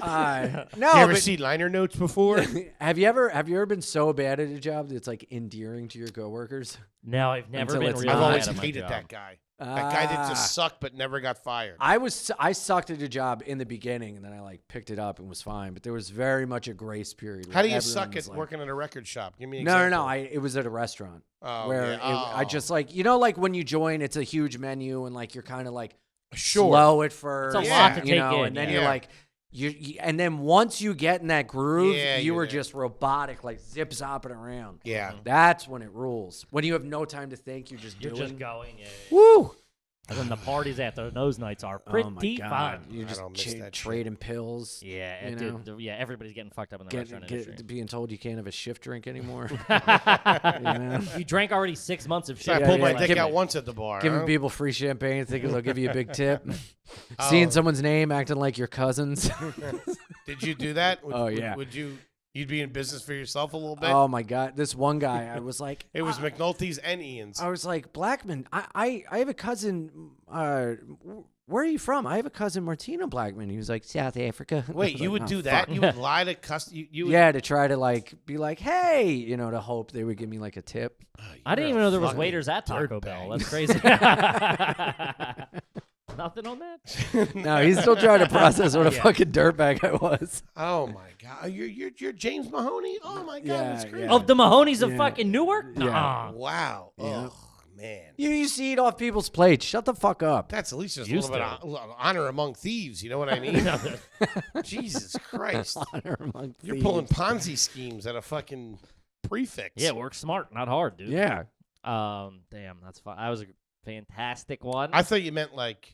No, You ever but see liner notes before? have you ever been so bad at a job that it's like endearing to your coworkers? No, I've never Until been it's really I've not. always bad at my hated job. that guy. That guy that just sucked but never got fired. I sucked at a job in the beginning, and then I like picked it up and was fine. But there was very much a grace period. How do you where suck everyone at was like- working at a record shop? Give me an No. example. It was at a restaurant Oh, where yeah. I just like like when you join, it's a huge menu and like you're kind of like Sure. slow at first. It's a lot to you take know, in, and then yeah. you're like. And then once you get in that groove, Yeah, you you're were there. just robotic, like zip-zopping around. Yeah. That's when it rules. When you have no time to think, you're just You're doing. just going, yeah. Woo! And then the parties after those nights are Oh pretty my God. fun. You're I just don't miss that shit. trading pills. Yeah, You dude, know? yeah, everybody's getting fucked up in the restaurant industry. Being told you can't have a shift drink anymore. You drank already 6 months of I shit. pulled yeah, my yeah. dick Give out me- once at the bar. Giving huh? people free champagne, thinking they'll give you a big tip. Seeing someone's name, acting like your cousins. Did you do that? Oh, yeah. Would you'd be in business for yourself a little bit? Oh my God! This one guy, I was like, It was McNulty's and Ian's. I was like, Blackman, I have a cousin. Where are you from? I have a cousin, Martina Blackman. He was like, South Africa. I Wait, was you like, would "Oh, do that? fuck." You would lie to you would, Yeah, to try to like be like, hey, to hope they would give me like a tip. I didn't even know there was waiters at Taco dirtbag. Bell. That's crazy. Nothing on that? No, he's still trying to process what a Yeah. fucking dirtbag I was. Oh my God, you're James Mahoney. Oh my God, Yeah, that's crazy. yeah. Of the Mahonies of Yeah. fucking Newark? Yeah. Nah. Wow. Yeah. Oh man. You used to eat off people's plates. Shut the fuck up. That's at least just Used a little bit of honor among thieves. You know what I mean? Jesus Christ. Honor among You're thieves. pulling Ponzi schemes at a fucking prefix. Yeah, work smart, not hard, dude. Yeah. Damn, that's fun. That was a fantastic one. I thought you meant like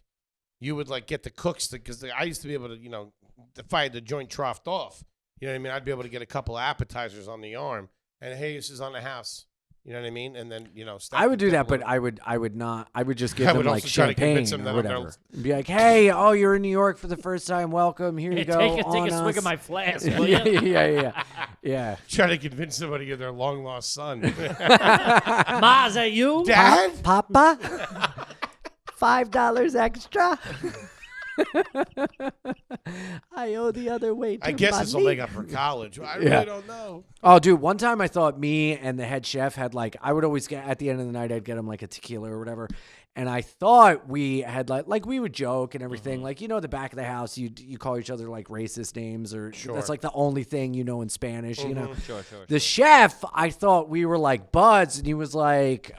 you would like get the cooks because I used to be able to, if I had the joint troughed off, you know what I mean? I'd be able to get a couple appetizers on the arm and hey, this is on the house. You know what I mean? And then, I would do that, but I would not. I would just give I them would like also try to convince champagne them or that I'm whatever. Be like, hey, you're in New York for the first time. Welcome. Here you go. Take a on swig us. of my flask, will you? yeah. try to convince somebody of their long lost son. Ma, is that you? Dad? Papa, $5 extra. I owe the other way to I guess money. this will make up for college. I really don't know. Oh, dude, one time I thought me and the head chef had I would always get, at the end of the night, I'd get him like a tequila or whatever. And I thought we had like we would joke and everything. The back of the house, you call each other like racist names or that's like the only thing you know in Spanish, Sure. The chef, I thought we were like buds and he was like,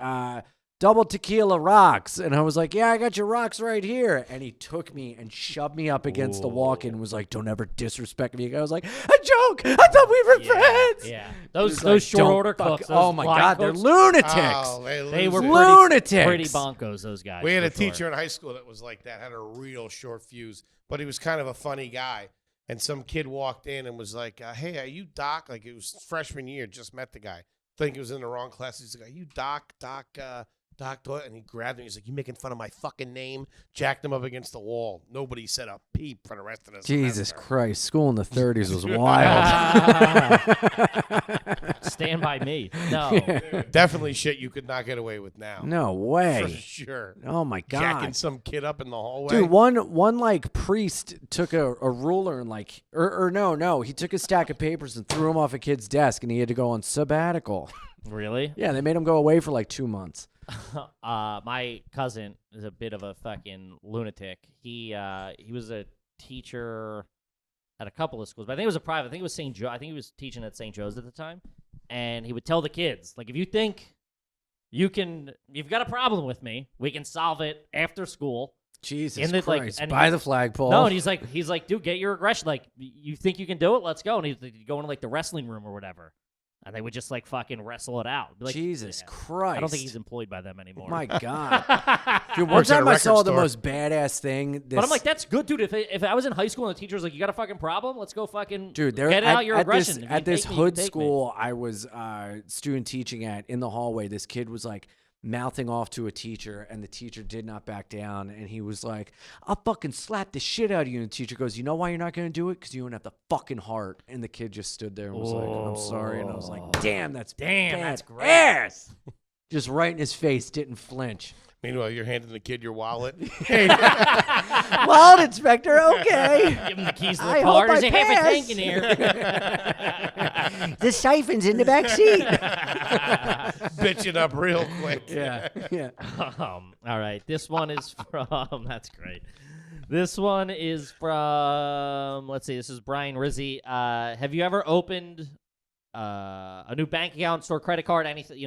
double tequila rocks. And I was like, yeah, I got your rocks right here. And he took me and shoved me up against the walk and was like, don't ever disrespect me. I was like, a joke. I thought we were friends. Yeah. Those Those short order cooks. Oh my God, they're lunatics. Oh, They were lunatics. pretty bonkos, those guys. We had a for sure. teacher in high school that was like that, had a real short fuse, but he was kind of a funny guy. And some kid walked in and was like, hey, are you Doc? Like, it was freshman year, just met the guy. Think he was in the wrong class. He's like, are you Doc, Doc, and he grabbed him. He's like, you making fun of my fucking name? Jacked him up against the wall. Nobody said a peep for the rest of the Jesus semester. Christ. School in the 30s was wild. Stand by me. No. Definitely shit you could not get away with now. No For way. sure. Oh my God. Jacking some kid up in the hallway. Dude, one like priest took a ruler and no, he took a stack of papers and threw them off a kid's desk and he had to go on sabbatical. Really? Yeah, they made him go away for like 2 months. My cousin is a bit of a fucking lunatic. He was a teacher at a couple of schools, but I think it was a private. I think it was St. Joe. I think he was teaching at St. Joe's at the time, and he would tell the kids, like, if you think you've got a problem with me, we can solve it after school. Jesus And Christ! and By the flagpole. No, and he's like, dude, get your aggression. Like, you think you can do it? Let's go. And he'd go into like the wrestling room or whatever. And they would just like fucking wrestle it out. Be like, Jesus yeah. Christ! I don't think he's employed by them anymore. My God. Dude, one Works at a time I record saw the store. most badass thing. But I'm like, that's good, dude. If I was in high school and the teacher was like, you got a fucking problem? Let's go fucking dude, get out your aggression. If you At this take me, you hood take me. school I was student teaching at, in the hallway, this kid was like mouthing off to a teacher, and the teacher did not back down, and he was like, I'll fucking slap the shit out of you. And the teacher goes, you know why you're not going to do it? Because you don't have the fucking heart. And the kid just stood there and was like, I'm sorry. And I was like, damn, that's great. ass. Just right in his face, didn't flinch. Meanwhile, you're handing the kid your wallet. Wallet inspector, okay. Give him the keys to the I car. hope I There's a half a pass. tank in here. The siphon's in the back seat. Bitching up real quick. Yeah. All right. This one is from. That's great. This one is from. Let's see. This is Brian Rizzi. Have you ever opened a new bank account, store credit card, anything?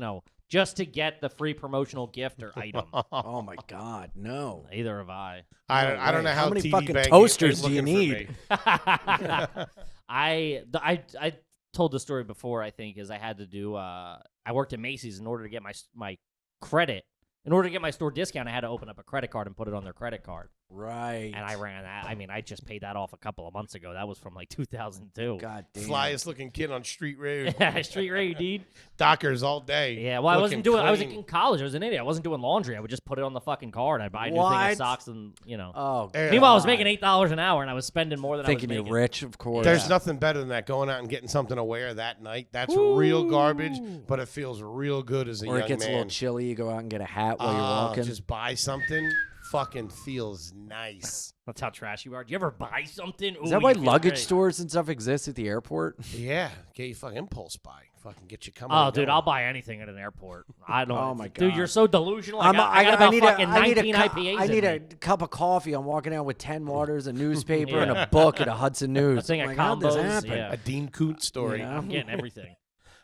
Just to get the free promotional gift or item. Oh my God, no. Neither have I. I don't know how many TD fucking Bank toasters is do you looking for need? me. I told the story before. I think is I had to do. I worked at Macy's in order to get my credit. In order to get my store discount, I had to open up a credit card and put it on their credit card. Right. And I ran that. I mean, I just paid that off a couple of months ago. That was from like 2002. God damn. Flyest looking kid on Street Road. Street rate, dude. Dockers all day. Yeah, well, I wasn't Looking doing. I was clean. in college. I was an idiot. I wasn't doing laundry. I would just put it on the fucking card. I'd buy a new thing What? of socks, and Oh, Yeah. Meanwhile, I was God. making $8 an hour, and I was spending more than Thinking I was you're making. rich, of course. There's nothing better than that. Going out and getting something to wear that night. That's real garbage, but it feels real good as a Or young it gets man. a little chilly. You go out and get a hat while you're walking. Just buy something. Fucking feels nice. That's how trash you are. Do you ever buy something? Is that why luggage stores and stuff exist at the airport? Yeah, get you fucking impulse buy. Fucking get you coming. Oh, and dude, going. I'll buy anything at an airport. I don't. Oh, my Dude, God. you're so delusional. I got about fucking 19 IPAs. I need in a me. cup of coffee. I'm walking out with 10 waters, a newspaper, and a book at a Hudson News. A thing I'm of like, how'd this combos, happen? yeah. a Dean Koontz story. Yeah. I'm getting everything.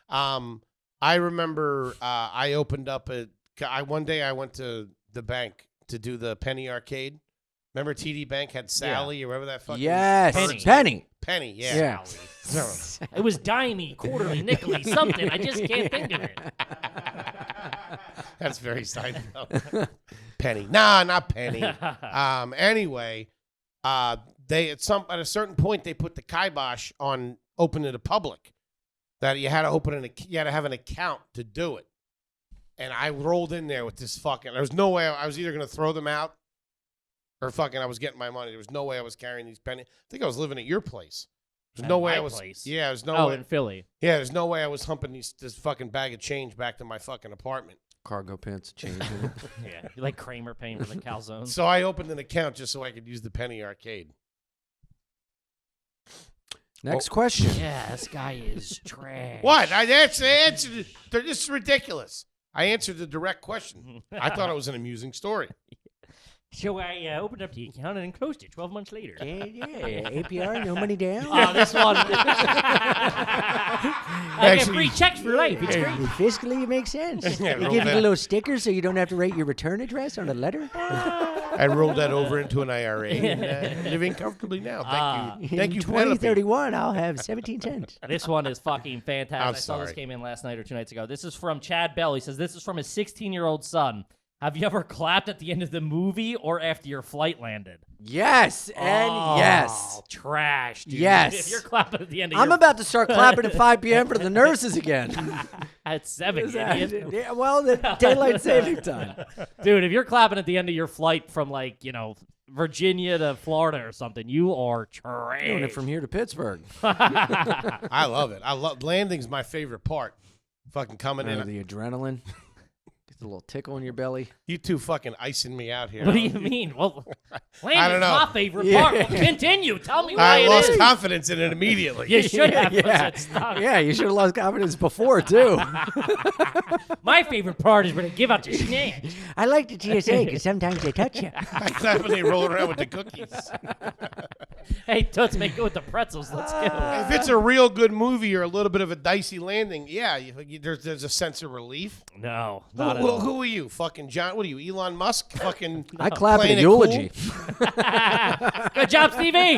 I remember I opened up one day I went to the bank to do the penny arcade. Remember TD Bank had Sally or whatever that fucking Yes. Penny. Penny, yeah. Yeah. It was dimey, quarterly, nickely, something. I just can't think of it. That's very Seinfeld. Penny. Nah, not Penny. Anyway, they at a certain point they put the kibosh on open to the public. That you had to you had to have an account to do it. And I rolled in there with this fucking. There was no way I was either gonna throw them out, or fucking I was getting my money. There was no way I was carrying these pennies. I think I was living at your place. There's no way I was. Place. Yeah, there's no way. in Philly. Yeah, there's no way I was humping this fucking bag of change back to my fucking apartment. Cargo pants changing. Yeah, you like Kramer paying for the calzones. So I opened an account just so I could use the penny arcade. Next question. Yeah, this guy is trash. What? I answered. This is ridiculous. I answered the direct question. I thought it was an amusing story. So I opened up the account and then closed it 12 months later. Yeah. APR, no money down. Oh, this one. I get free checks for life. It's great. Fiscally, it makes sense. Yeah, They roll give you that. a little sticker so you don't have to write your return address on a letter. I rolled that over into an IRA and living comfortably now. Thank you. Thank you, In Penelope. 2031, I'll have 17 cents. This one is fucking fantastic. I'm I saw this sorry. came in last night or 2 nights ago. This is from Chad Bell. He says, this is from his 16-year-old son. Have you ever clapped at the end of the movie or after your flight landed? Yes, and yes. Trash, dude. Yes. If you're clapping at the end of I'm your about to start clapping at 5 p.m. for the nurses again. at 7, idiot. Yeah, well, the daylight saving time. Dude, if you're clapping at the end of your flight from, like, Virginia to Florida or something, you are trash. Doing it from here to Pittsburgh. I love it. Landing's my favorite part. Fucking coming in. The adrenaline. Gets a little tickle in your belly. You two fucking icing me out here. What do you mean? Well, landing's know. my favorite part. Well, continue. Tell me why I it lost is. confidence in it immediately. You should have. Yeah, It's not- yeah, you should have lost confidence before, too. My favorite part is when they give out the snacks. I like the TSA because sometimes they touch you. I clap when they roll around with the cookies. Hey, Toots, make it with the pretzels. Let's go. If it's a real good movie or a little bit of a dicey landing, yeah, there's a sense of relief. No, not at all. Who are you? Fucking John? What are you, Elon Musk? Fucking I clap at playing a it cool? eulogy. Good job, Stevie.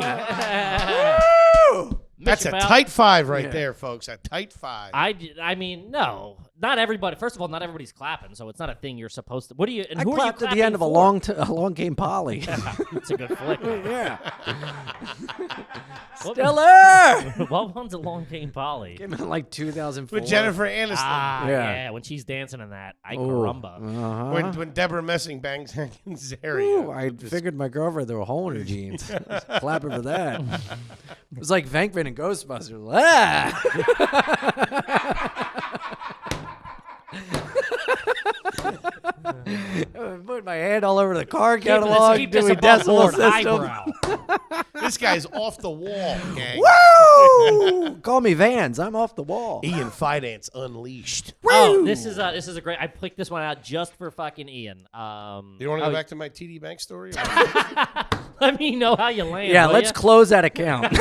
That's a Mission tight 5 right there, folks. A tight 5. I mean, no, not everybody. First of all, not everybody's clapping, so it's not a thing you're supposed to. What do you? And I who are you clapped at the end of clapping a long game Polly. for? It's a good flick. Yeah. What- Stellar! What one's a long game Polly? Came in like 2004. With Jennifer Aniston. Ah, Yeah. yeah, when she's dancing in that, I Oh, caramba. uh-huh. When Deborah Messing bangs Hank Ooh, Azaria. I figured my girlfriend threw a hole in her jeans. Clapping for that. It was like Venkman and Ghostbusters. Ah! Put my hand all over the car catalog, Keep this doing above decimal board. system. Eyebrow. This guy's off the wall, gang. Woo! Call me Vans. I'm off the wall. Ian Fidance unleashed. Oh, this is a great. I picked this one out just for fucking Ian. You want to go back to my TD Bank story? Let me know how you land. Yeah, will let's ya? close that account.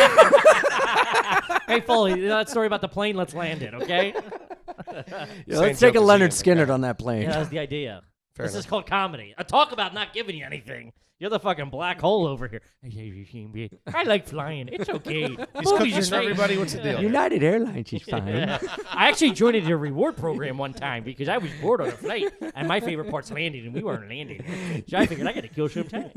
Hey, Foley, you know that story about the plane? Let's land it, okay? Yeah, let's take a joke as Leonard Ian. Skinner on that plane. Yeah, that's the idea. Fair This is enough. called comedy. Talk about not giving you anything. You're the fucking black hole over here. I like flying. It's okay. These Movies cookies are for nice. everybody. What's the deal? United Airlines is fine. Yeah. I actually joined a reward program one time because I was bored on a flight, and my favorite part's landing, and we weren't landing. So I figured I got to kill some time.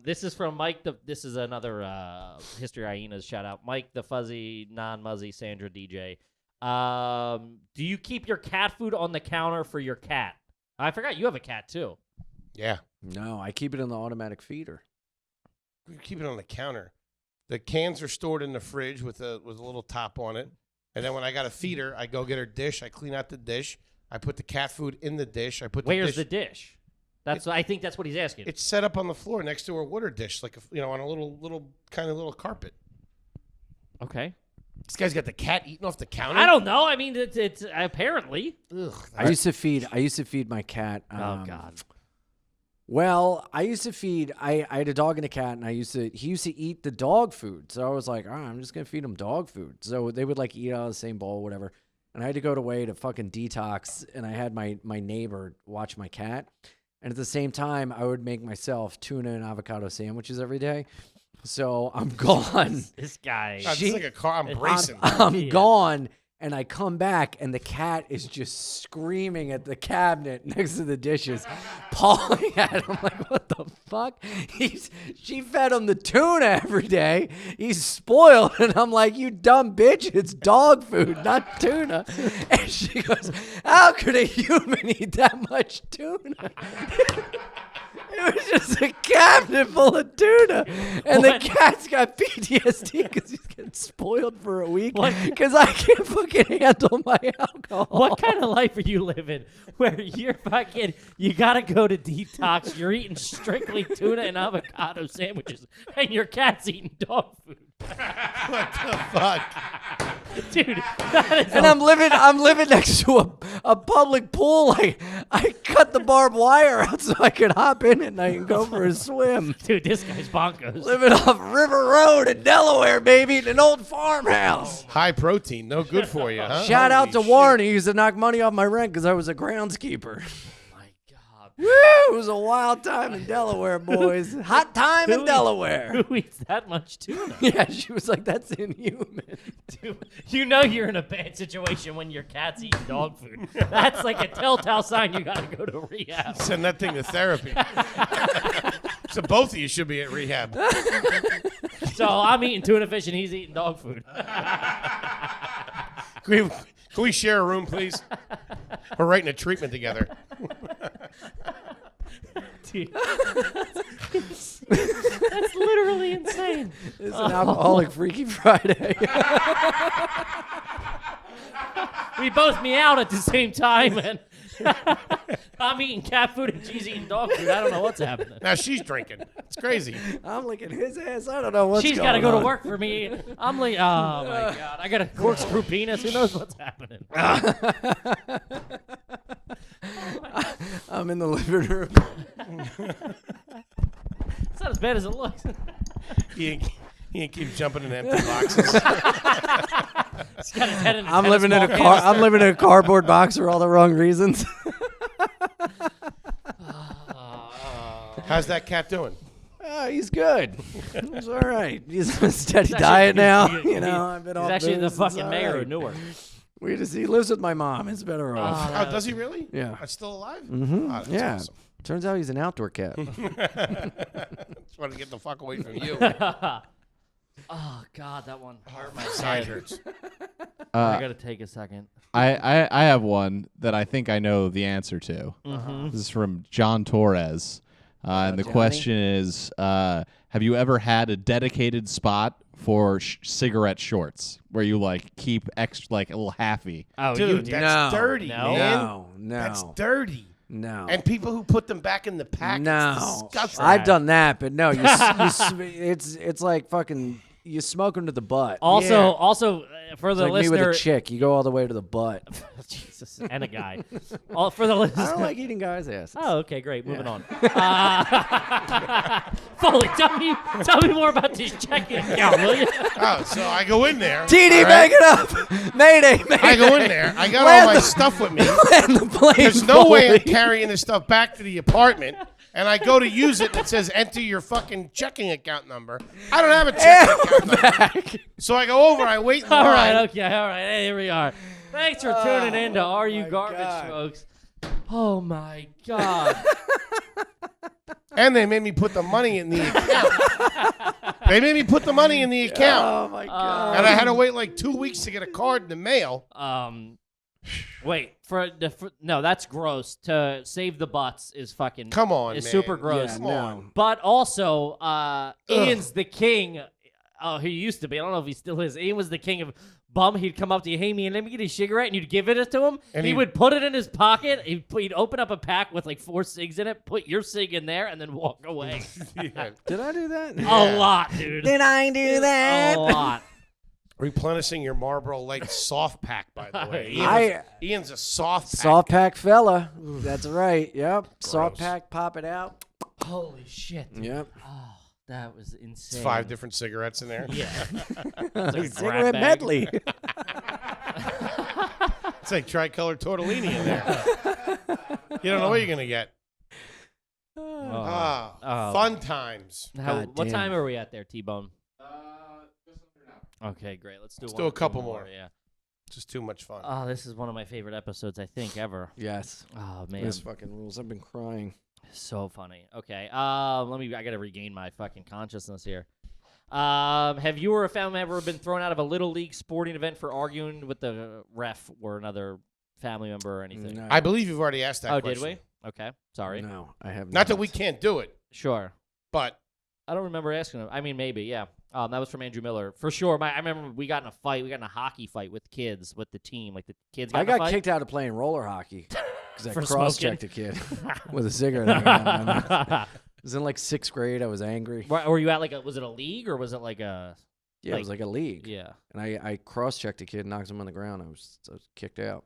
This is from Mike. This is another History Hyenas shout out. Mike the Fuzzy Non-Muzzy Sandra DJ. Do you keep your cat food on the counter for your cat? I forgot you have a cat too. Yeah. No, I keep it in the automatic feeder. We keep it on the counter. The cans are stored in the fridge with a little top on it. And then when I got a feeder, I go get her dish. I clean out the dish. I put the cat food in the dish. I put Where's the the dish? That's I think that's what he's asking. It's set up on the floor next to her water dish, like on a little carpet. Okay. This guy's got the cat eating off the counter. I don't know. I mean, it's apparently. Ugh, I used to feed my cat. Oh God. Well, I used to feed. I had a dog and a cat, and he used to eat the dog food. So I was like, I'm just gonna feed him dog food. So they would like eat out of the same bowl, whatever. And I had to go away to fucking detox, and I had my neighbor watch my cat. And at the same time, I would make myself tuna and avocado sandwiches every day. So I'm gone. This guy. God, it's like a car. I'm bracing. I'm Yeah. gone. And I come back, and the cat is just screaming at the cabinet next to the dishes, pawing at him. I'm like, what the fuck? She fed him the tuna every day. He's spoiled. And I'm like, you dumb bitch. It's dog food, not tuna. And she goes, how could a human eat that much tuna? It was just a cabinet full of tuna. And the cat's got PTSD because he's getting spoiled for a week because I can't fucking handle my alcohol. What kind of life are you living where you're fucking, you got to go to detox, you're eating strictly tuna and avocado sandwiches, and your cat's eating dog food? What the fuck? Dude, that is And I'm living next to a public pool. I cut the barbed wire out so I could hop in at night and go for a swim. dude, this guy's bonkers. Living off River Road in Delaware, baby, in an old farmhouse. High protein, no good for you, huh? Shout out to Holy Warren. shit. He used to knock money off my rent because I was a groundskeeper. My God. Woo! It was a wild time in Delaware, boys. Hot time in Delaware. Who eats that much tuna? Yeah, she was like, that's inhuman. Dude, you know you're in a bad situation when your cat's eating dog food. That's like a telltale sign you got to go to rehab. Send that thing to therapy. So both of you should be at rehab. So I'm eating tuna fish and he's eating dog food. Can we share a room, please? We're writing a treatment together. Dude, that's literally insane. It's an alcoholic Freaky Friday. We both meowed at the same time, and I'm eating cat food and she's eating dog food. I don't know what's happening. Now she's drinking. It's crazy. I'm licking his ass. I don't know what's She's going got to go on. to work for me. I'm like, oh my God. I got a corkscrew penis. Who knows what's happening? I'm in the living room. It's not as bad as it looks. He keeps jumping in empty boxes. He's got his head in a I'm tennis living in a ball car. canister. I'm living in a cardboard box for all the wrong reasons. How's that cat doing? He's good. He's all right. He's on a steady diet now. You know, I've been He's off actually the booze. fucking It's all mayor right. of Newark. He lives with my mom. It's better off. Oh, does he really? Yeah. That's still alive? Mm-hmm. Oh, that's Yeah. awesome. Turns out he's an outdoor cat. Just want to get the fuck away from you. Oh God, that one hurt my Side side. hurts. I gotta take a second. I have one that I think I know the answer to. This is from John Torres. And the Johnny? question is, have you ever had a dedicated spot for cigarette shorts where you like keep extra, like a little halfy? Oh, Dude, you that's No. dirty, No. man. No. That's dirty. No. And people who put them back in the pack, No. it's disgusting. I've done that, but no, it's like fucking you smoke them to the butt. Also, for It's the like me with listener, a chick, you go all the way to the butt. Jesus, and a guy. For the I listener. don't like eating guys' asses. Oh, okay, great. Moving on. Foley, tell me more about this checking account, will you? Oh, so I go in there. TD, all right? bang it up! Mayday, mayday! I go in there. I got Land all my the- stuff with me. Land the plane. There's no way I'm Foley. carrying this stuff back to the apartment. And I go to use it, and it says enter your fucking checking account number. I don't have a checking account number. So I go over, I wait in All line. right, okay, all right. Hey, here we are. Thanks for tuning in to Are You my Garbage, God. folks. Oh my God. And they made me put the money in the account. They made me put the money in the account. Oh my god! And I had to wait like 2 weeks to get a card in the mail. Wait, no, that's gross. To save the butts is fucking Come on, is man. super gross. Yeah, Come no. on. But also, Ian's the king. Oh, he used to be. I don't know if he still is. Ian was the king of bum. He'd come up to you, hey, man, let me get a cigarette, and you'd give it to him. And he he- would put it in his pocket. He'd open up a pack with like 4 cigs in it, put your cig in there, and then walk away. Yeah. Did I do that? A lot, dude. Did I do that? A lot. Replenishing your Marlboro Light soft pack, by the way. Ian's a soft pack. Soft pack fella. That's right. Yep. Soft Gross. pack. Pop it out. Holy shit. Dude. Yep. Oh, that was insane. It's 5 different cigarettes in there. Yeah. It's like a grab Cigarette bag. medley. It's like tricolor tortellini in there. You don't know what you're going to get. Oh. Fun times. What damn. time are we at there, T-Bone? Okay, great. Let's do do a couple one more. Yeah. Just too much fun. Oh, this is one of my favorite episodes, I think, ever. Yes. Oh, man. This fucking rules. I've been crying. So funny. Okay. I got to regain my fucking consciousness here. Have you or a family member been thrown out of a little league sporting event for arguing with the ref or another family member or anything? No. I believe you've already asked that question. Did we? Okay. Sorry. No, I have Not that we can't do it, Sure. but I don't remember asking him. I mean, maybe, yeah. That was from Andrew Miller. For sure. I remember we got in a fight. We got in a hockey fight with kids, with the team. Like, the kids got I in a got fight. kicked out of playing roller hockey because I For cross-checked a kid with a cigarette. in my mouth. It was in like 6th grade. I was angry. Were you at was it a league or was it like a... Yeah, it was like a league. Yeah. And I cross-checked a kid, knocked him on the ground. I was kicked out.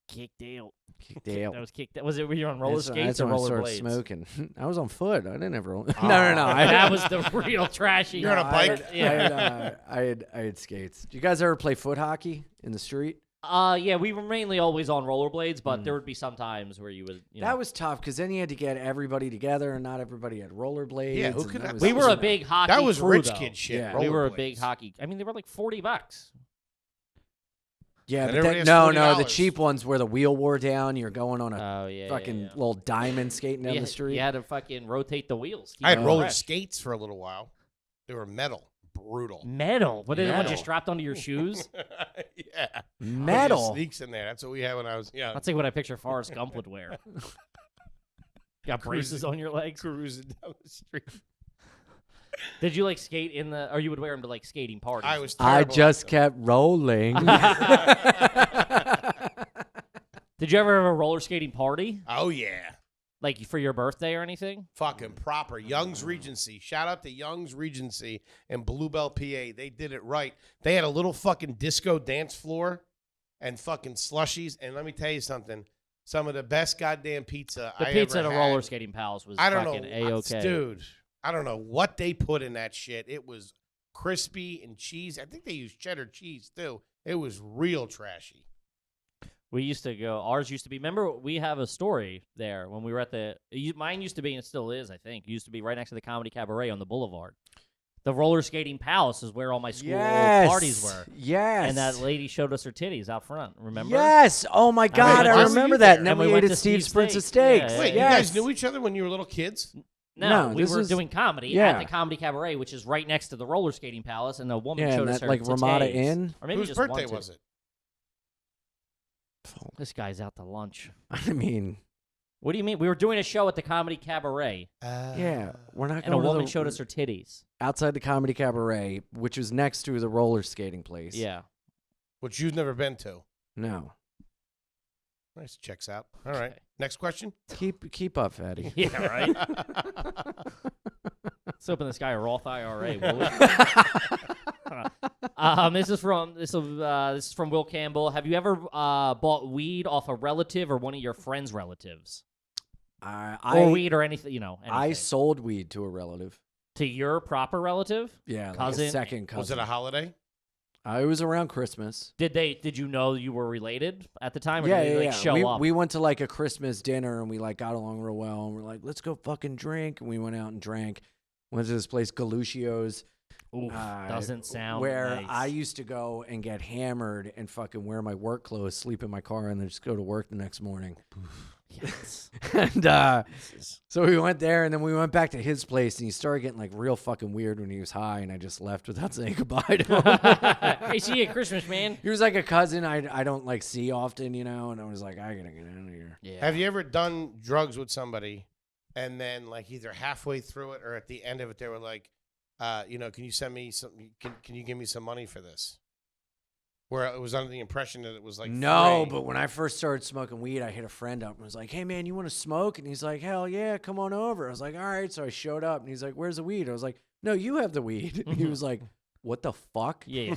Kicked out. Kicked out. That was kicked out. Was it when you were on roller skates That's or when I roller started blades? smoking. I was on foot. I didn't ever. No. That was the real trashy. You're on a bike? I had skates. Do you guys ever play foot hockey in the street? Yeah, we were mainly always on rollerblades, but there would be some times where you would, That was tough because then you had to get everybody together, and not everybody had rollerblades. Yeah, who and could that have- was- we were a big hockey that was crew, rich though. kid shit. Yeah. We were a rollerblades. big hockey. I mean, they were like $40. Yeah, And but everybody has no, the $40. cheap ones where the wheel wore down. You're going on a Oh, yeah. fucking yeah. little diamond skating down You the had- street. You had to fucking rotate the wheels. keep I had them roller fresh. skates for a little while. They were metal. Brutal. Metal. What did the one Metal. just strapped onto your shoes? Yeah. Metal. Sneaks in there. That's what we had when I was young. That's like what I picture Forrest Gump would wear. Got braces on your legs. Cruising down the street. Did you like skate in the, or you would wear them to like skating parties? I was I terrible just at kept rolling. Did you ever have a roller skating party? them. Oh, yeah. Like for your birthday or anything? Fucking proper. Young's Regency. Shout out to Young's Regency in Bluebell, PA. They did it right. They had a little fucking disco dance floor and fucking slushies. And let me tell you something. Some of the best goddamn pizza The I pizza ever at a had. roller skating pals was I don't fucking know. A-okay. Dude, I don't know what they put in that shit. It was crispy and cheese. I think they used cheddar cheese, too. It was real trashy. We used to go, ours used to be, remember we have a story there when we were at mine used to be, and it still is, I think, used to be right next to the Comedy Cabaret on the Boulevard. The roller skating palace is where all my school parties were. Yes. And that lady showed us her titties out front, remember? Yes. Oh my God, why I were remember you that. there? And then And we we ate went at to Steve's Steve's Prince of Steaks. Steaks. Yeah, Wait, yes. you guys knew each other when you were little kids? No, No, we this were was- doing comedy yeah. at the Comedy Cabaret, which is right next to the roller skating palace, and a woman Yeah, showed and us that, her like, Ramada titties. Inn? Or maybe Whose just birthday one was titty. it? This guy's out to lunch. I mean, What do you mean? We were doing a show at the Comedy Cabaret, yeah, we're not and a going woman to showed us her titties. outside the Comedy Cabaret, which was next to the roller skating place. Yeah. Which you've never been to. No. Nice. Checks out. All right. Next question. Keep up, fatty. Yeah, right? Let's open this guy a Roth IRA, will we? This is from Will Campbell. Have you ever bought weed off a relative or one of your friends' relatives? Or weed or anything, anything. I sold weed to a relative. To your proper relative? Yeah, like Cousin? a second cousin. Was it a holiday? It was around Christmas. Did you know you were related at the time? Or Yeah, did they, yeah. show up? We went to like a Christmas dinner and we like got along real well and we're like, let's go fucking drink. And we went out and drank. Went to this place, Galuccio's. Oof, doesn't sound where nice. I used to go and get hammered and fucking wear my work clothes, sleep in my car, and then just go to work the next morning. Yes. And so we went there, and then we went back to his place, and he started getting like real fucking weird when he was high, and I just left without saying goodbye to him. Hey, see you at Christmas, man. He was like a cousin I don't like see often, and I was like, I gotta get out of here. Yeah. Have you ever done drugs with somebody and then like either halfway through it or at the end of it they were like, can you send me some? Can you give me some money for this? Where it was under the impression that it was like No, free. but when I first started smoking weed, I hit a friend up and was like, hey, man, you want to smoke? And he's like, hell yeah, come on over. I was like, all right. So I showed up, and he's like, where's the weed? I was like, no, you have the weed. And he was like, what the fuck? Yeah.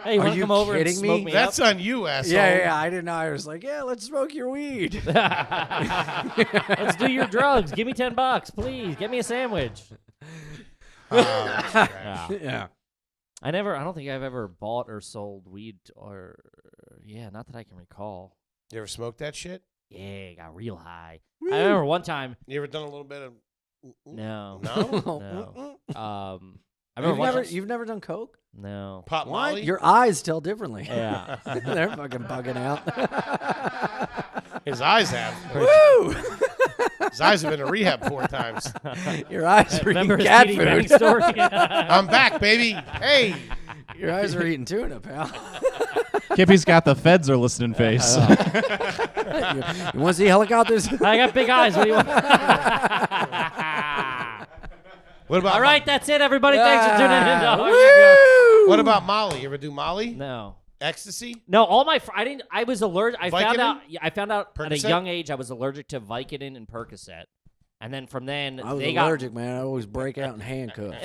Hey, you Are want to you come over and kidding me? smoke me That's up? on you, asshole. Yeah, I didn't know. I was like, yeah, let's smoke your weed. Let's do your drugs. Give me $10, please. Get me a sandwich. That's trash. Yeah. Yeah. I don't think I've ever bought or sold weed not that I can recall. You ever smoked that shit? Yeah, got real high. I remember one time. You ever done a little bit of? No. No. No. I I remember You've never done coke? No. Pop What? Molly? Your eyes tell differently. Yeah. They're fucking bugging out. His eyes have. Woo! His eyes have been in rehab 4 times. Your eyes are Remember eating his cat TD food. Bank story? I'm back, baby. Hey. Your eyes are eating tuna, pal. Kippy's got the feds are listening face. You want to see helicopters? I got big eyes. What do you want? What about All right, that's it, everybody. Thanks for tuning in. What about Molly? You ever do Molly? No. Ecstasy? No, all my I was allergic. I found Vicodin? out at a Percocet? young age I was allergic to Vicodin and Percocet. And then from then I was they allergic, man. I always break out in handcuffs.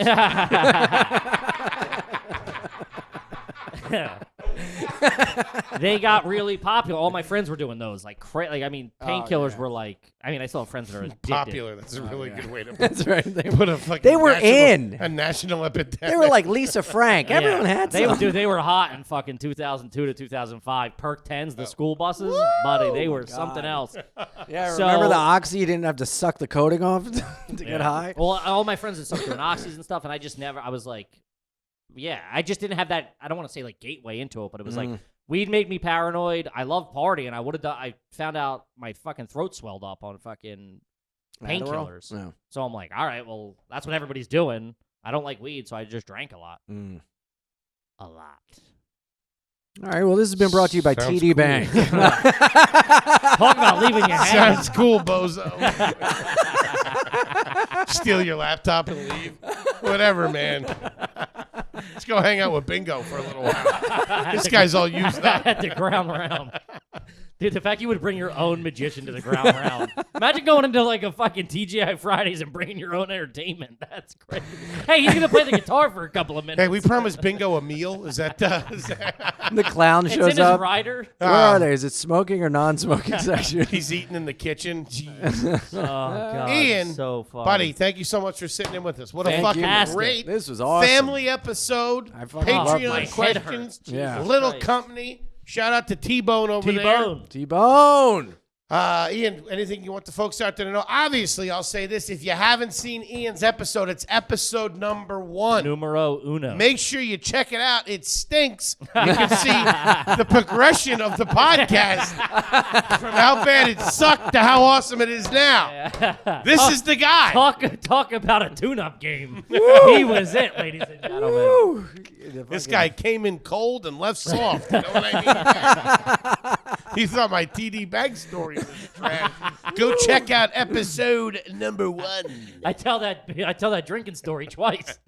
They got really popular. All my friends were doing those. Painkillers were like. I mean, I still have friends that are addicted. Popular. That's a really good way to That's right. They put a fucking They were a national epidemic. They were like Lisa Frank. Yeah. Everyone had some. They were hot in fucking 2002 to 2005. Perk 10s, the school buses, buddy, they were something else. Yeah, So- remember the oxy? You didn't have to suck the coating off to get high? Well, all my friends had started doing oxys and stuff, and I just never. I was like, yeah, I just didn't have that. I don't want to say like gateway into it, but it was like weed made me paranoid. I love partying. I would have done. I found out my fucking throat swelled up on fucking painkillers. No. So I'm like, all right, well, that's what everybody's doing. I don't like weed, so I just drank a lot. A lot. All right, well, this has been brought to you by Sounds TD cool. Bank. Talk about leaving your hand. Sounds cool, bozo. Steal your laptop and leave. Whatever, man. Let's go hang out with Bingo for a little while. This guy's all used up. At the ground round. Dude, the fact you would bring your own magician to the ground round. Imagine going into like a fucking TGI Fridays and bringing your own entertainment. That's crazy. Hey, he's going to play the guitar for a couple of minutes. Hey, we promised Bingo a meal. Is that The clown It's shows in his up. rider. Where are they? Is it smoking or non-smoking section? he's eating in the kitchen? Jeez. Oh, God. Ian, so funny. buddy, thank you so much for sitting in with us. What a Thank fucking you. great This was awesome. family episode. I fucking love Patreon my head questions. hurts. Yeah. Little Christ. company. Shout out to T-Bone over T-Bone. T-Bone. there. Ian, anything you want the folks out there to know? Obviously, I'll say this. If you haven't seen Ian's episode, it's episode number 1. Numero uno. Make sure you check it out. It stinks. You can see the progression of the podcast from how bad it sucked to how awesome it is now. This is the guy. Talk about a tune-up game. He was it, ladies and gentlemen. This guy came in cold and left soft. You know what I mean? He thought my TD Bank story was trash. Go check out episode number 1. I tell that drinking story twice.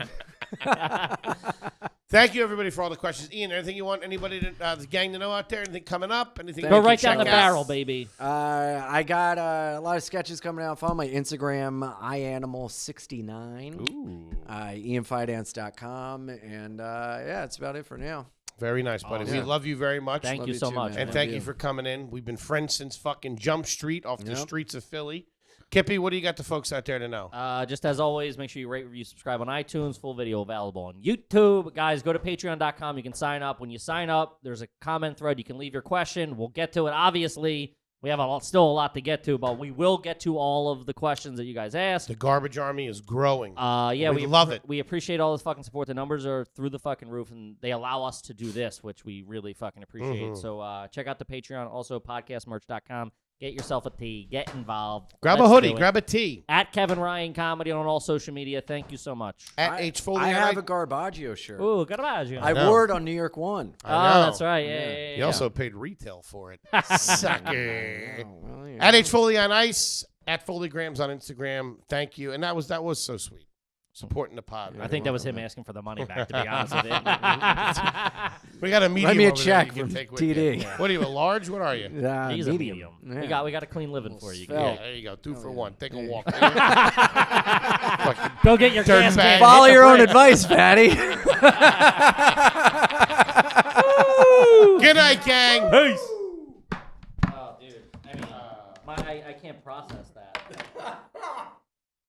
Thank you, everybody, for all the questions. Ian, anything you want anybody, the gang, to know out there? Anything coming up? Anything? Go you can right down the check out? barrel, baby. I got a lot of sketches coming out. Follow my Instagram, ianimal69. IanFidance.com. And yeah, that's about it for now. Very nice, buddy. Awesome. We love you very much. Thank Love you you so too, much. man. And Love thank you you. for coming in. We've been friends since fucking Jump Street off the Yep. streets of Philly. Kippy, what do you got the folks out there to know? Just as always, make sure you rate, review, subscribe on iTunes. Full video available on YouTube. Guys, go to patreon.com. You can sign up. When you sign up, there's a comment thread. You can leave your question. We'll get to it. Obviously, we have still a lot to get to, but we will get to all of the questions that you guys asked. The garbage army is growing. Yeah, we love it. We appreciate all this fucking support. The numbers are through the fucking roof, and they allow us to do this, which we really fucking appreciate. So check out the Patreon. Also, podcastmerch.com. Get yourself a tea. Get involved. Grab a Let's hoodie. do it. Grab a tea. At Kevin Ryan Comedy on all social media. Thank you so much. At H. Foley. I and have a Garbaggio shirt. Ooh, got about you. I know. wore it on New York One. Oh, I know. that's right. Yeah. You also paid retail for it. Sucker. Oh, well, yeah. At H. Foley on Ice. At Foleygrams on Instagram. Thank you. And that was so sweet. Supporting the pod. I think that was him asking for the money back, to be honest with you. We got a medium. me a over there check you can from take with TD. you. What are you, a large? What are you? He's a medium. medium. Yeah. We got a clean living for you. Yeah, there you go. 2 for 1. Take a walk. Go get your Dirt gas bag. can. Follow Hit the your own brake. advice, Fatty. Good night, gang. Peace. Oh, dude. I mean, I can't process